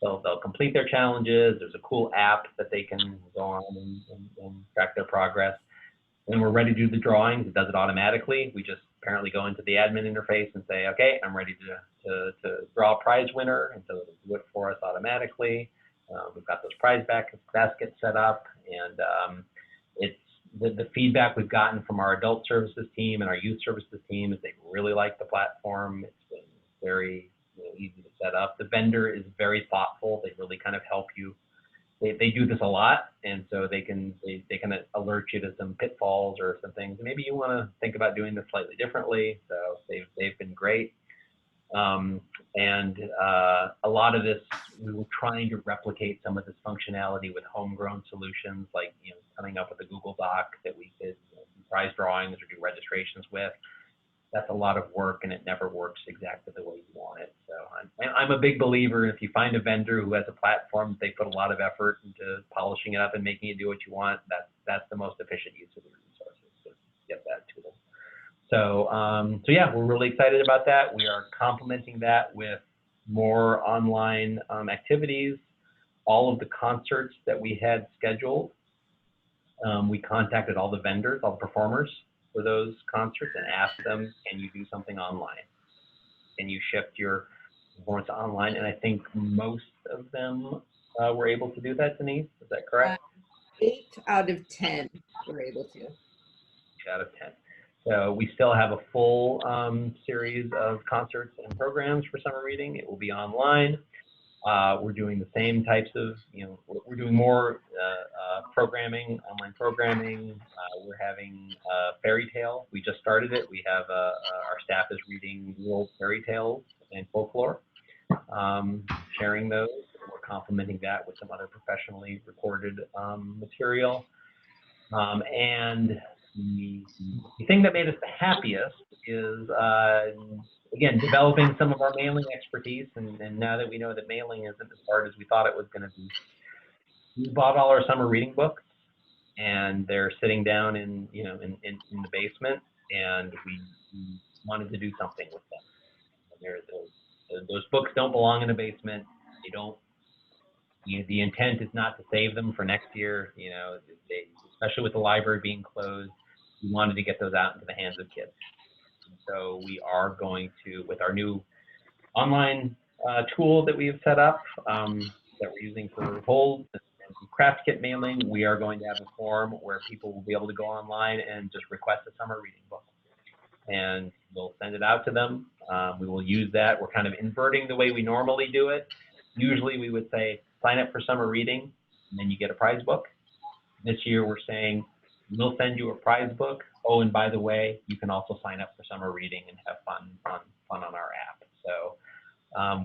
So they'll complete their challenges. There's a cool app that they can go on and track their progress. When we're ready to do the drawings, it does it automatically. We just apparently go into the admin interface and say, okay, I'm ready to draw a prize winner, and so it'll do it for us automatically. We've got those prize baskets set up, and it's the feedback we've gotten from our adult services team and our youth services team is they really like the platform. It's been very easy to set up. The vendor is very thoughtful. They really kind of help you. They do this a lot, and so they can alert you to some pitfalls or some things. Maybe you want to think about doing this slightly differently. So they've been great. And a lot of this, we were trying to replicate some of this functionality with homegrown solutions, like coming up with a Google Doc that we could do prize drawings or do registrations with. That's a lot of work, and it never works exactly the way you want it. So I'm a big believer in if you find a vendor who has a platform, they put a lot of effort into polishing it up and making it do what you want. That's the most efficient use of the resources to get that to them. So yeah, we're really excited about that. We are complementing that with more online activities. All of the concerts that we had scheduled, we contacted all the vendors, all the performers for those concerts, and asked them, can you do something online? Can you shift your performance online? And I think most of them were able to do that, Denise, is that correct? 8 out of 10 were able to. 8 out of 10. So we still have a full series of concerts and programs for summer reading. It will be online. We're doing the same types of, we're doing more programming, online programming. We're having fairy tale. We just started it. We have our staff is reading old fairy tales and folklore, sharing those. We're complementing that with some other professionally recorded material. And the thing that made us the happiest is, again, developing some of our mailing expertise, and now that we know that mailing isn't as hard as we thought it was going to be, we bought all our summer reading books, and they're sitting down in the basement, and we wanted to do something with them. Those books don't belong in a basement. They don't. The intent is not to save them for next year. Especially with the library being closed, we wanted to get those out into the hands of kids. So we are going to, with our new online tool that we have set up, that we're using for holds and craft kit mailing, we are going to have a form where people will be able to go online and just request a summer reading book. And we'll send it out to them. We will use that. We're kind of inverting the way we normally do it. Usually we would say, sign up for summer reading, and then you get a prize book. This year we're saying, we'll send you a prize book. Oh, and by the way, you can also sign up for summer reading and have fun on our app. So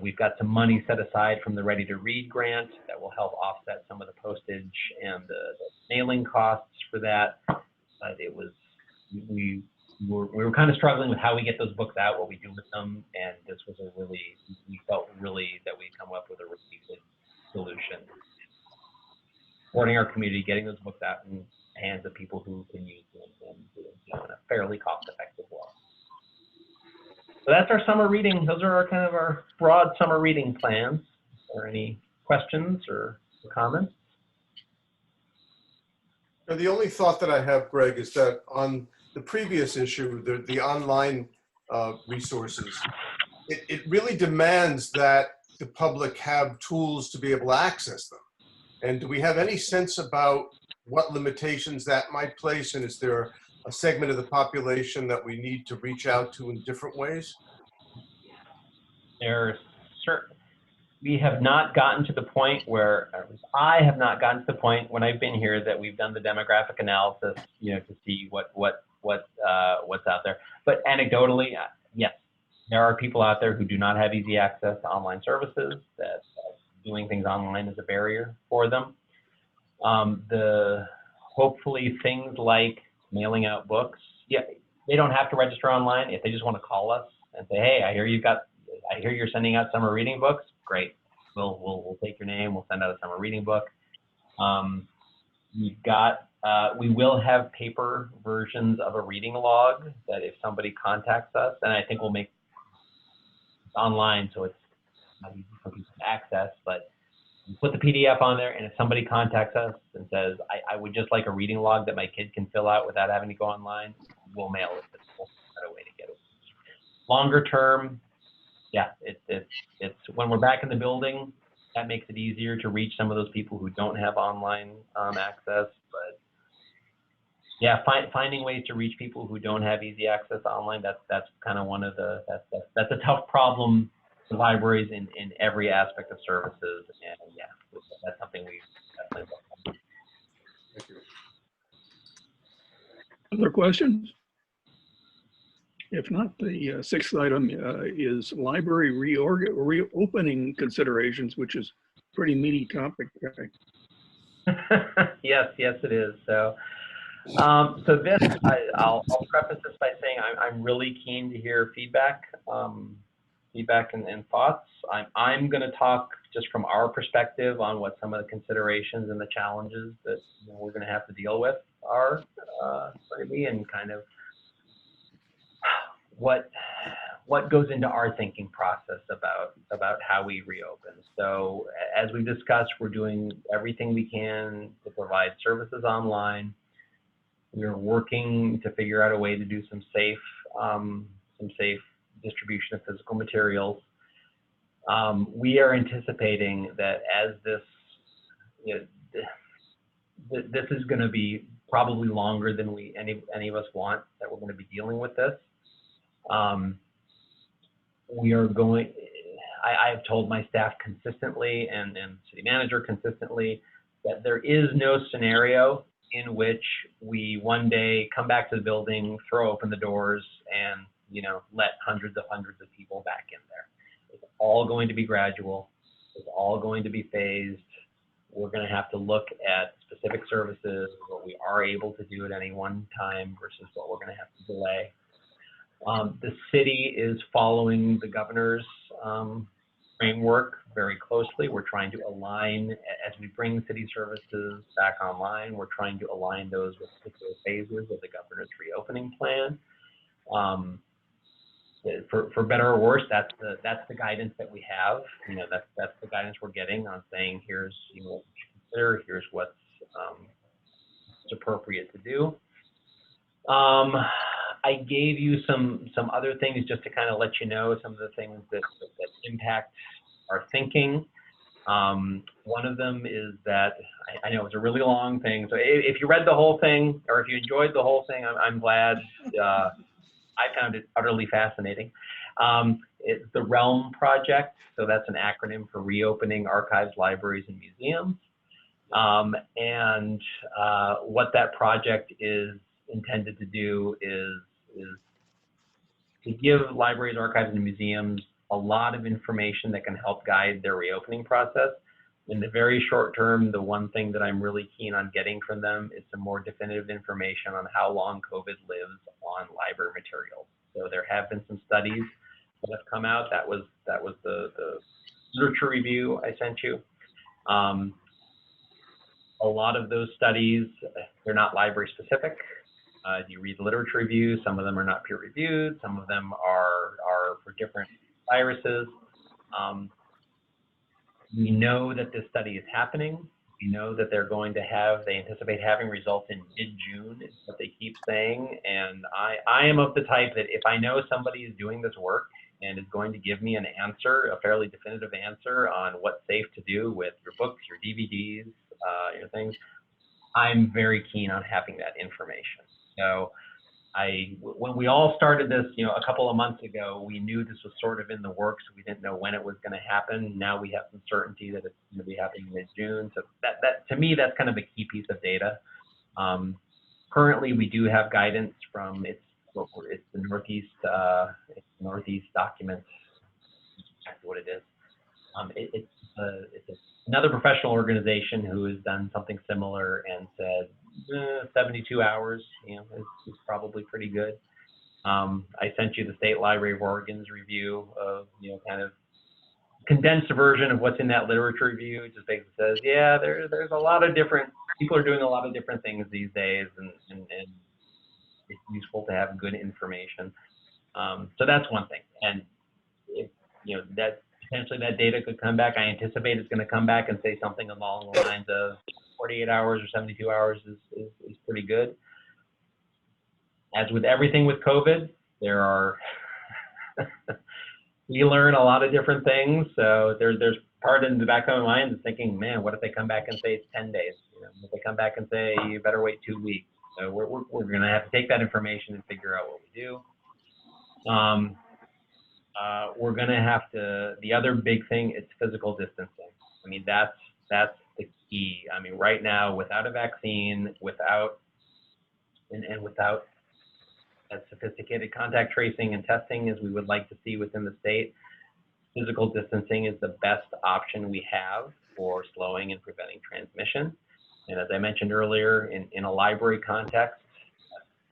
we've got some money set aside from the Ready to Read grant that will help offset some of the postage and the mailing costs for that. But it was, we were kind of struggling with how we get those books out, what we do with them, and this was we felt really that we'd come up with a really good solution. Supporting our community, getting those books out in the hands of people who can use them in a fairly cost-effective way. So that's our summer reading. Those are our broad summer reading plans. Are there any questions or comments? The only thought that I have, Greg, is that on the previous issue, the online resources, it really demands that the public have tools to be able to access them. And do we have any sense about what limitations that might place? And is there a segment of the population that we need to reach out to in different ways? we have not gotten to the point where, or at least I have not gotten to the point when I've been here that we've done the demographic analysis, you know, to see what's out there. But anecdotally, yes, there are people out there who do not have easy access to online services, that doing things online is a barrier for them. Hopefully things like mailing out books, yeah, they don't have to register online. If they just want to call us and say, hey, I hear you're sending out summer reading books, great. We'll take your name, we'll send out a summer reading book. We will have paper versions of a reading log that if somebody contacts us, and I think we'll make it online so it's not easy for people to access, but we put the PDF on there, and if somebody contacts us and says, I would just like a reading log that my kid can fill out without having to go online, we'll mail it. We'll find a way to get it. Longer term, yeah, it's when we're back in the building, that makes it easier to reach some of those people who don't have online access. But yeah, finding ways to reach people who don't have easy access online, that's kind of one of the, that's a tough problem for libraries in every aspect of services. And yeah, that's something we definitely look at. Thank you. Other questions? If not, the sixth item is library reopening considerations, which is a pretty meaty topic. Yes, it is. So, so this, I'll preface this by saying I'm really keen to hear feedback, and thoughts. I'm going to talk just from our perspective on what some of the considerations and the challenges that we're going to have to deal with are going to be, and kind of what goes into our thinking process about how we reopen. So as we've discussed, we're doing everything we can to provide services online. We're working to figure out a way to do some safe distribution of physical materials. We are anticipating that as this, this is going to be probably longer than any of us want, that we're going to be dealing with this. We are going, I've told my staff consistently and city manager consistently that there is no scenario in which we one day come back to the building, throw open the doors, and let hundreds of people back in there. It's all going to be gradual. It's all going to be phased. We're going to have to look at specific services, what we are able to do at any one time versus what we're going to have to delay. The city is following the governor's framework very closely. We're trying to align, as we bring city services back online, we're trying to align those with particular phases of the governor's reopening plan. For better or worse, that's the guidance that we have. That's the guidance we're getting on saying, here's what we should consider, here's what's appropriate to do. I gave you some other things just to kind of let you know some of the things that impact our thinking. One of them is that, I know it's a really long thing, so if you read the whole thing, or if you enjoyed the whole thing, I'm glad. I found it utterly fascinating. It's the REALM project, so that's an acronym for Reopening Archives, Libraries, and Museums. What that project is intended to do is to give libraries, archives, and museums a lot of information that can help guide their reopening process. In the very short term, the one thing that I'm really keen on getting from them is some more definitive information on how long COVID lives on library materials. So there have been some studies that have come out. That was the literature review I sent you. A lot of those studies, they're not library specific. You read the literature review, some of them are not peer reviewed, some of them are for different viruses. We know that this study is happening. We know that they anticipate having results in mid-June, is what they keep saying. And I am of the type that if I know somebody is doing this work and is going to give me an answer, a fairly definitive answer on what's safe to do with your books, your DVDs, your things, I'm very keen on having that information. So when we all started this, a couple of months ago, we knew this was sort of in the works. We didn't know when it was going to happen. Now we have some certainty that it's going to be happening mid-June. So that to me, that's kind of a key piece of data. Currently, we do have guidance from it's the Northeast documents. That's what it is. It's another professional organization who has done something similar and said 72 hours, is probably pretty good. I sent you the State Library of Oregon's review of, kind of condensed version of what's in that literature review. It just basically says, yeah, there's a lot of different, people are doing a lot of different things these days, and it's useful to have good information. So that's one thing. And if, that potentially that data could come back. I anticipate it's going to come back and say something along the lines of 48 hours or 72 hours is pretty good. As with everything with COVID, there are, we learn a lot of different things. So there's part in the back of my mind is thinking, man, what if they come back and say it's 10 days? If they come back and say you better wait 2 weeks. So we're going to have to take that information and figure out what we do. We're going to have to, the other big thing is physical distancing. I mean, that's the key. I mean, right now, without a vaccine, without as sophisticated contact tracing and testing as we would like to see within the state, physical distancing is the best option we have for slowing and preventing transmission. And as I mentioned earlier, in a library context,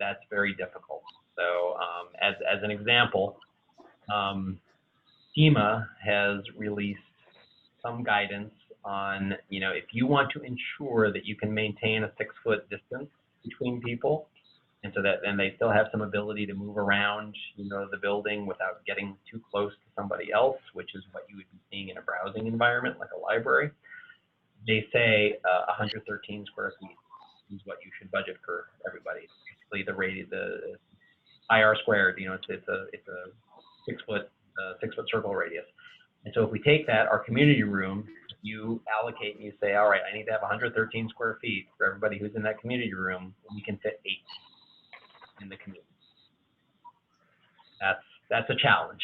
that's very difficult. So as an example, FEMA has released some guidance on, if you want to ensure that you can maintain a 6-foot distance between people, and so that, and they still have some ability to move around, the building without getting too close to somebody else, which is what you would be seeing in a browsing environment like a library. They say 113 square feet is what you should budget for everybody. Basically, the radius, the IR squared. It's a 6-foot circle radius. And so if we take that, our community room, you allocate and you say, all right, I need to have 113 square feet for everybody who's in that community room. We can fit 8 in the community. That's a challenge.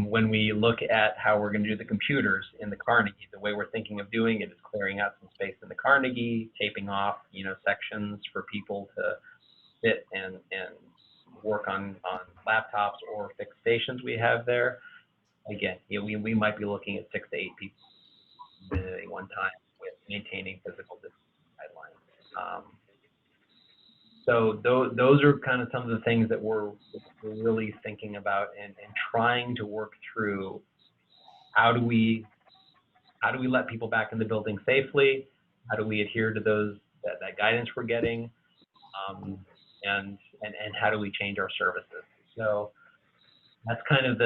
When we look at how we're going to do the computers in the Carnegie, the way we're thinking of doing it is clearing out some space in the Carnegie, taping off, sections for people to sit and work on laptops or fixed stations we have there. Again, we might be looking at 6 to 8 people at any one time with maintaining physical distance guidelines. So those are kind of some of the things that we're really thinking about and trying to work through. How do we let people back in the building safely? How do we adhere to that guidance we're getting? And how do we change our services? So that's kind of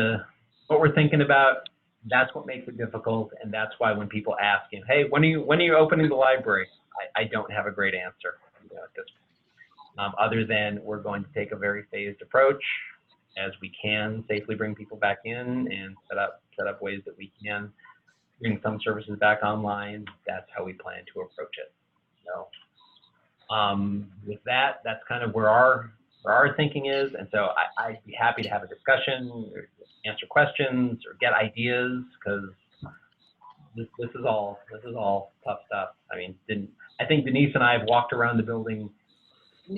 what we're thinking about. That's what makes it difficult, and that's why when people ask, hey, when are you opening the library? I don't have a great answer at this point. Other than we're going to take a very phased approach as we can safely bring people back in and set up ways that we can bring some services back online. That's how we plan to approach it. So with that, that's kind of where our thinking is. And so I'd be happy to have a discussion, or answer questions, or get ideas, because this is all tough stuff. I mean, I think Denise and I have walked around the building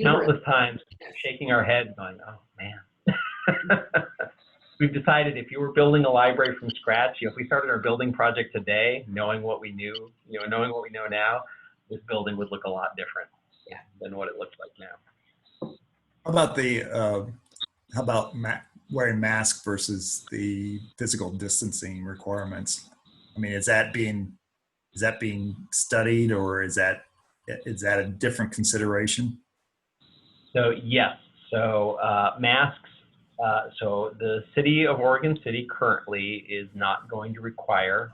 countless times, shaking our head, going, "Oh man." We've decided if you were building a library from scratch, if we started our building project today, knowing what we knew, knowing what we know now, this building would look a lot different than what it looks like now. How about wearing masks versus the physical distancing requirements? I mean, is that being studied, or is that a different consideration? So yes, so masks. So the city of Oregon City currently is not going to require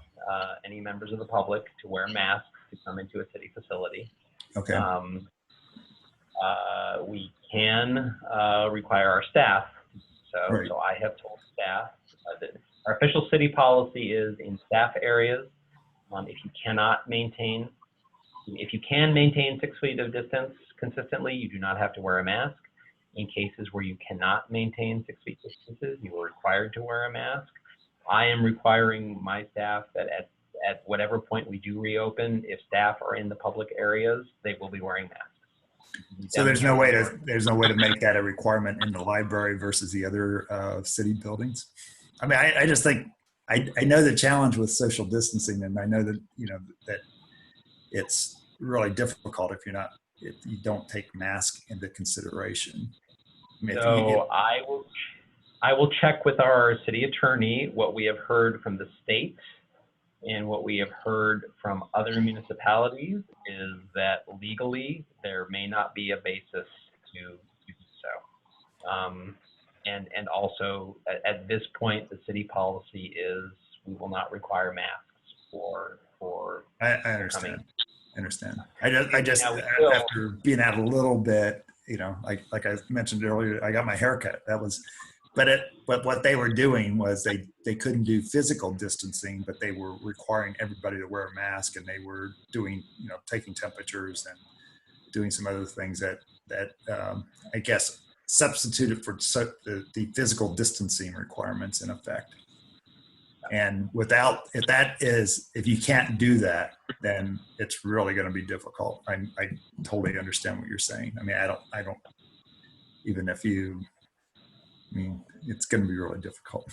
any members of the public to wear masks to come into a city facility. Okay. We can require our staff. Right. So I have told staff that our official city policy is in staff areas. If you cannot maintain If you can maintain 6 feet of distance consistently, you do not have to wear a mask. In cases where you cannot maintain 6 feet distances, you are required to wear a mask. I am requiring my staff that at whatever point we do reopen, if staff are in the public areas, they will be wearing masks. So there's no way to make that a requirement in the library versus the other city buildings. I mean, I just think I know the challenge with social distancing, and I know that that it's really difficult if you don't take mask into consideration. I mean, So I will check with our city attorney what we have heard from the state, and what we have heard from other municipalities is that legally there may not be a basis to do so. And also at this point, the city policy is we will not require masks for I understand. coming. I understand. I just Now we will. after being out a little bit, like I mentioned earlier, I got my haircut. That was, but what they were doing was they couldn't do physical distancing, but they were requiring everybody to wear a mask, and they were doing, taking temperatures and doing some other things that I guess substituted for the physical distancing requirements in effect. And if you can't do that, then it's really going to be difficult. I totally understand what you're saying. I mean, I don't, even if it's going to be really difficult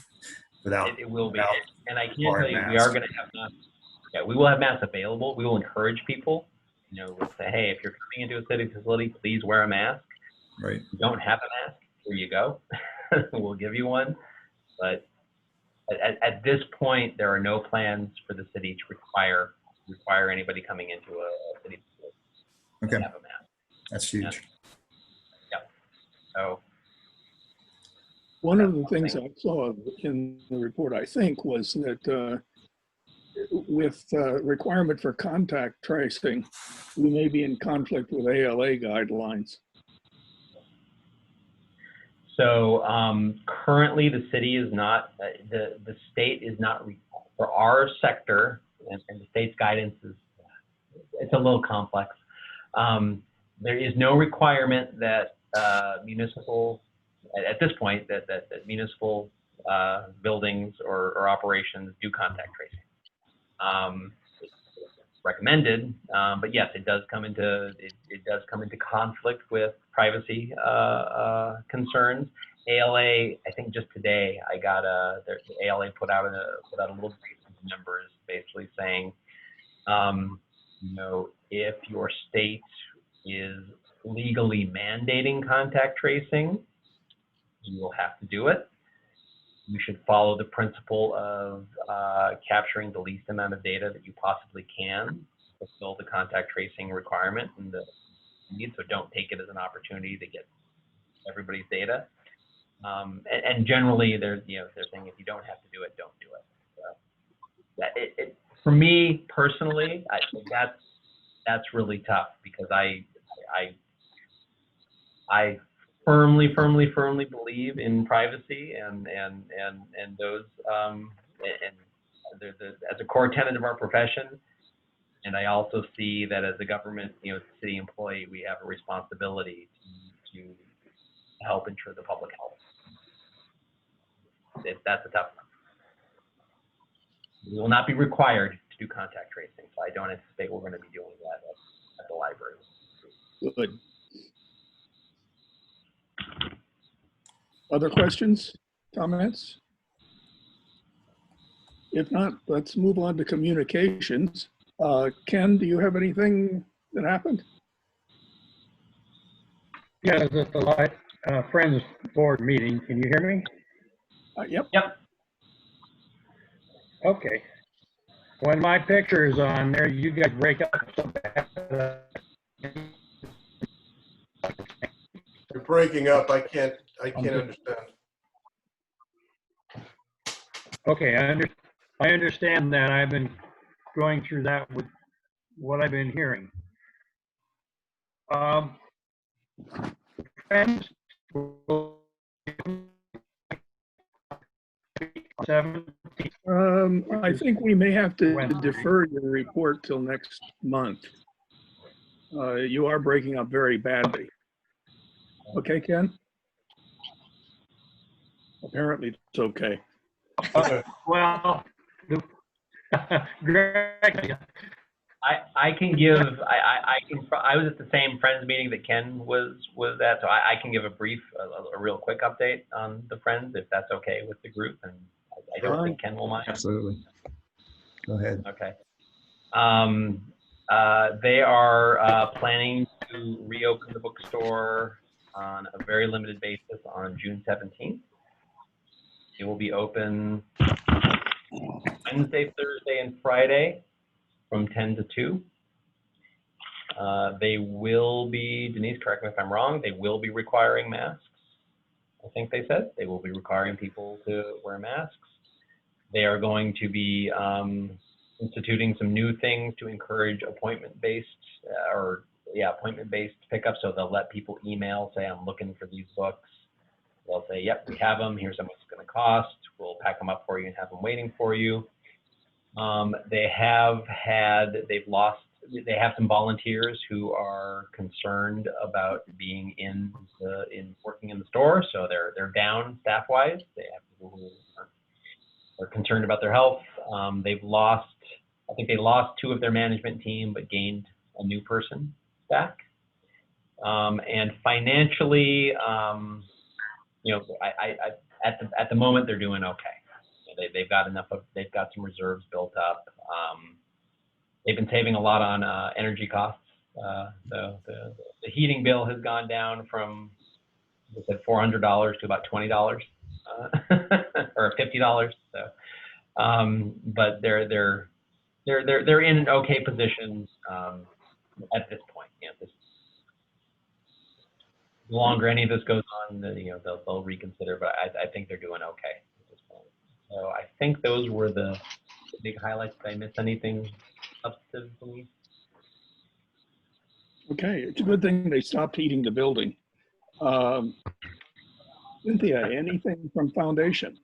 without. It will be. And I can tell you, masks. we are going to have masks. Yeah, we will have masks available. We will encourage people, we'll say, hey, if you're coming into a city facility, please wear a mask. Right. If you don't have a mask, here you go. We'll give you one. But at this point, there are no plans for the city to require anybody coming into a city facility Okay. to have a mask. That's huge. Yeah. So One of the things I saw in the report, I think, was that with requirement for contact tracing, we may be in conflict with ALA guidelines. So currently, the city is not, the state is not, for our sector, and the state's guidance is, it's a little complex. There is no requirement that municipal, at this point, that municipal buildings or operations do contact tracing. It's recommended, but yes, it does come into conflict with privacy concerns. ALA, I think just today I got the ALA put out a little brief to members, basically saying, if your state is legally mandating contact tracing, you will have to do it. You should follow the principle of capturing the least amount of data that you possibly can to fulfill the contact tracing requirement and the need. So don't take it as an opportunity to get everybody's data. And generally, they're saying if you don't have to do it, don't do it. For me personally, I think that's really tough, because I firmly believe in privacy and those as a core tenet of our profession. And I also see that as a government, city employee, we have a responsibility to help ensure the public health. That's a tough one. We will not be required to do contact tracing, so I don't anticipate we're going to be doing that at the library. Good. Other questions, comments? If not, let's move on to communications. Ken, do you have anything that happened? Yeah, it's at the Friends Board meeting. Can you hear me? Yep. Yep. Okay. When my picture is on there, you guys break up so bad. You're breaking up. I can't understand. Okay, I understand that. I've been going through that with what I've been hearing. Friends will 17th. I think we may have to defer your report till next month. You are breaking up very badly. Okay, Ken? Apparently it's okay. Well, Greg, I can give, I was at the same Friends meeting that Ken was at, so I can give a brief, a real quick update on the Friends, if that's okay with the group, and I don't think Ken will mind. Absolutely. Go ahead. Okay. They are planning to reopen the bookstore on a very limited basis on June 17th. It will be open Wednesday, Thursday, and Friday from 10 to 2. They will be, Denise, correct me if I'm wrong, they will be requiring masks. I think they said they will be requiring people to wear masks. They are going to be instituting some new things to encourage appointment-based appointment-based pickup. So they'll let people email, say, I'm looking for these books. They'll say, yep, we have them. Here's how much it's going to cost. We'll pack them up for you and have them waiting for you. They have some volunteers who are concerned about being working in the store. So they're down staff-wise. They have people who are concerned about their health. I think they lost 2 of their management team, but gained a new person back. And financially, at the moment they're doing okay. They've got some reserves built up. They've been saving a lot on energy costs. The heating bill has gone down from $400 to about $20 or $50. So, but they're in an okay position at this point. The longer any of this goes on, they'll reconsider. But I think they're doing okay at this point. So I think those were the big highlights. Did I miss anything substantively? Okay, it's a good thing they stopped heating the building. Cynthia, anything from Foundation?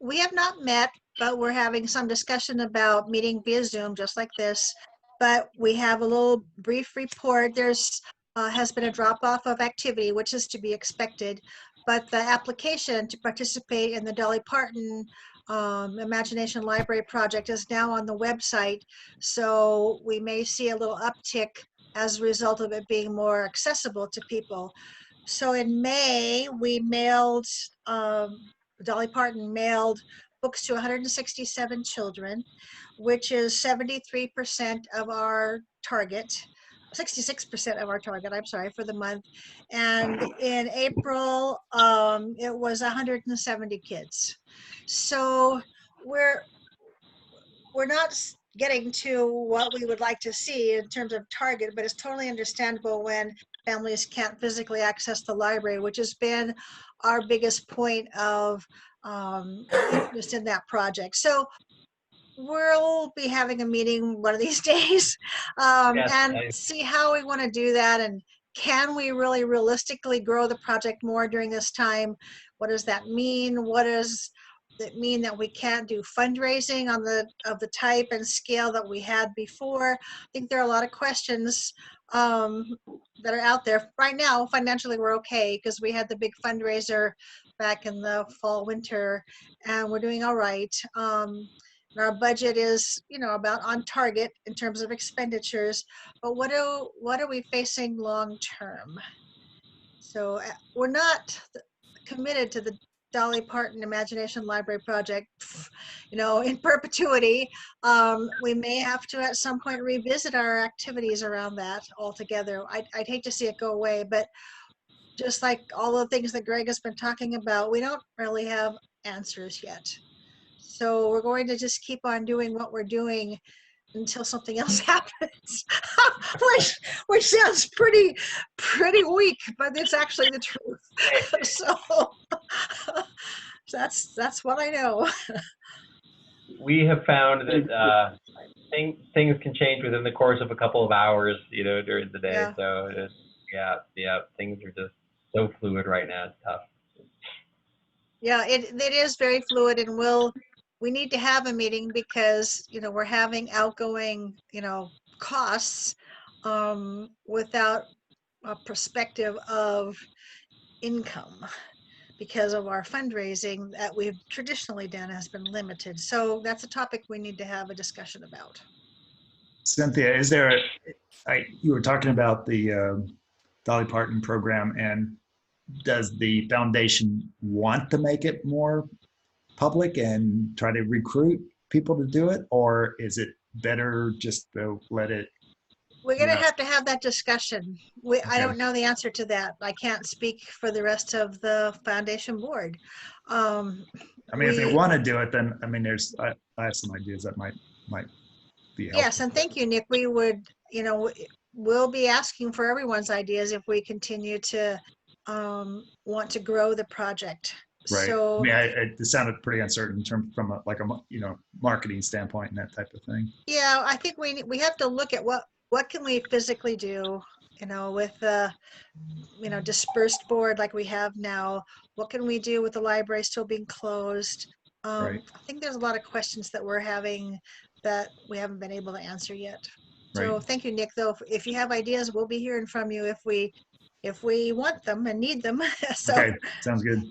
We have not met, but we're having some discussion about meeting via Zoom, just like this. But we have a little brief report. There's has been a drop-off of activity, which is to be expected. But the application to participate in the Dolly Parton Imagination Library project is now on the website. So we may see a little uptick as a result of it being more accessible to people. So in May, we mailed, Dolly Parton mailed books to 167 children, which is 73% of our target, 66% of our target, I'm sorry, for the month. And in April, it was 170 kids. So we're not getting to what we would like to see in terms of target, but it's totally understandable when families can't physically access the library, which has been our biggest point of interest in that project. So we'll be having a meeting one of these days and see how we want to do that, and can we really realistically grow the project more during this time? What does that mean? What does it mean that we can't do fundraising of the type and scale that we had before? I think there are a lot of questions that are out there. Right now, financially, we're okay because we had the big fundraiser back in the fall, winter, and we're doing all right. Our budget is, about on target in terms of expenditures, but what are we facing long term? So we're not committed to the Dolly Parton Imagination Library project, in perpetuity. We may have to at some point revisit our activities around that altogether. I'd hate to see it go away, but just like all the things that Greg has been talking about, we don't really have answers yet. So we're going to just keep on doing what we're doing until something else happens, which sounds pretty weak, but it's actually the truth. So that's what I know. We have found that things can change within the course of a couple of hours, during the day. Yeah. So things are just so fluid right now. It's tough. Yeah, it is very fluid, and we need to have a meeting because we're having outgoing costs without a perspective of income, because of our fundraising that we've traditionally done has been limited. So that's a topic we need to have a discussion about. Cynthia, is there, you were talking about the Dolly Parton program, and does the foundation want to make it more public and try to recruit people to do it? Or is it better just to let it? We're going to have that discussion. I Okay. don't know the answer to that. I can't speak for the rest of the foundation board. I mean, if they want to do it, then, I mean, I have some ideas that might be helpful. Yes, and thank you, Nick. We would, we'll be asking for everyone's ideas if we continue to want to grow the project. Right. So, I mean, it sounded pretty uncertain in terms from a marketing standpoint and that type of thing. yeah, I think we have to look at what can we physically do, with the, dispersed board like we have now. What can we do with the library still being closed? Right. I think there's a lot of questions that we're having that we haven't been able to answer yet. So Right. thank you, Nick. Though, if you have ideas, we'll be hearing from you if we want them and need them. So, Okay, sounds good.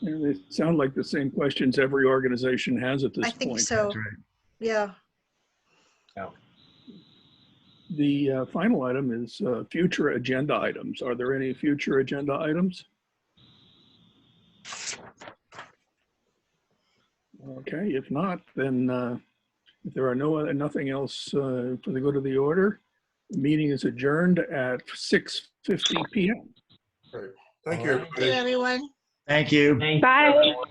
And they sound like the same questions every organization has at this I think point. so. That's right. Yeah. The final item is future agenda items. Are there any future agenda items? Okay, if not, then if there are nothing else for the good of the order, the meeting is adjourned at 6:50 p.m. Great. Thank you, All right. everybody. Thank you, everyone. Thank you. Thank you, Bye. everyone.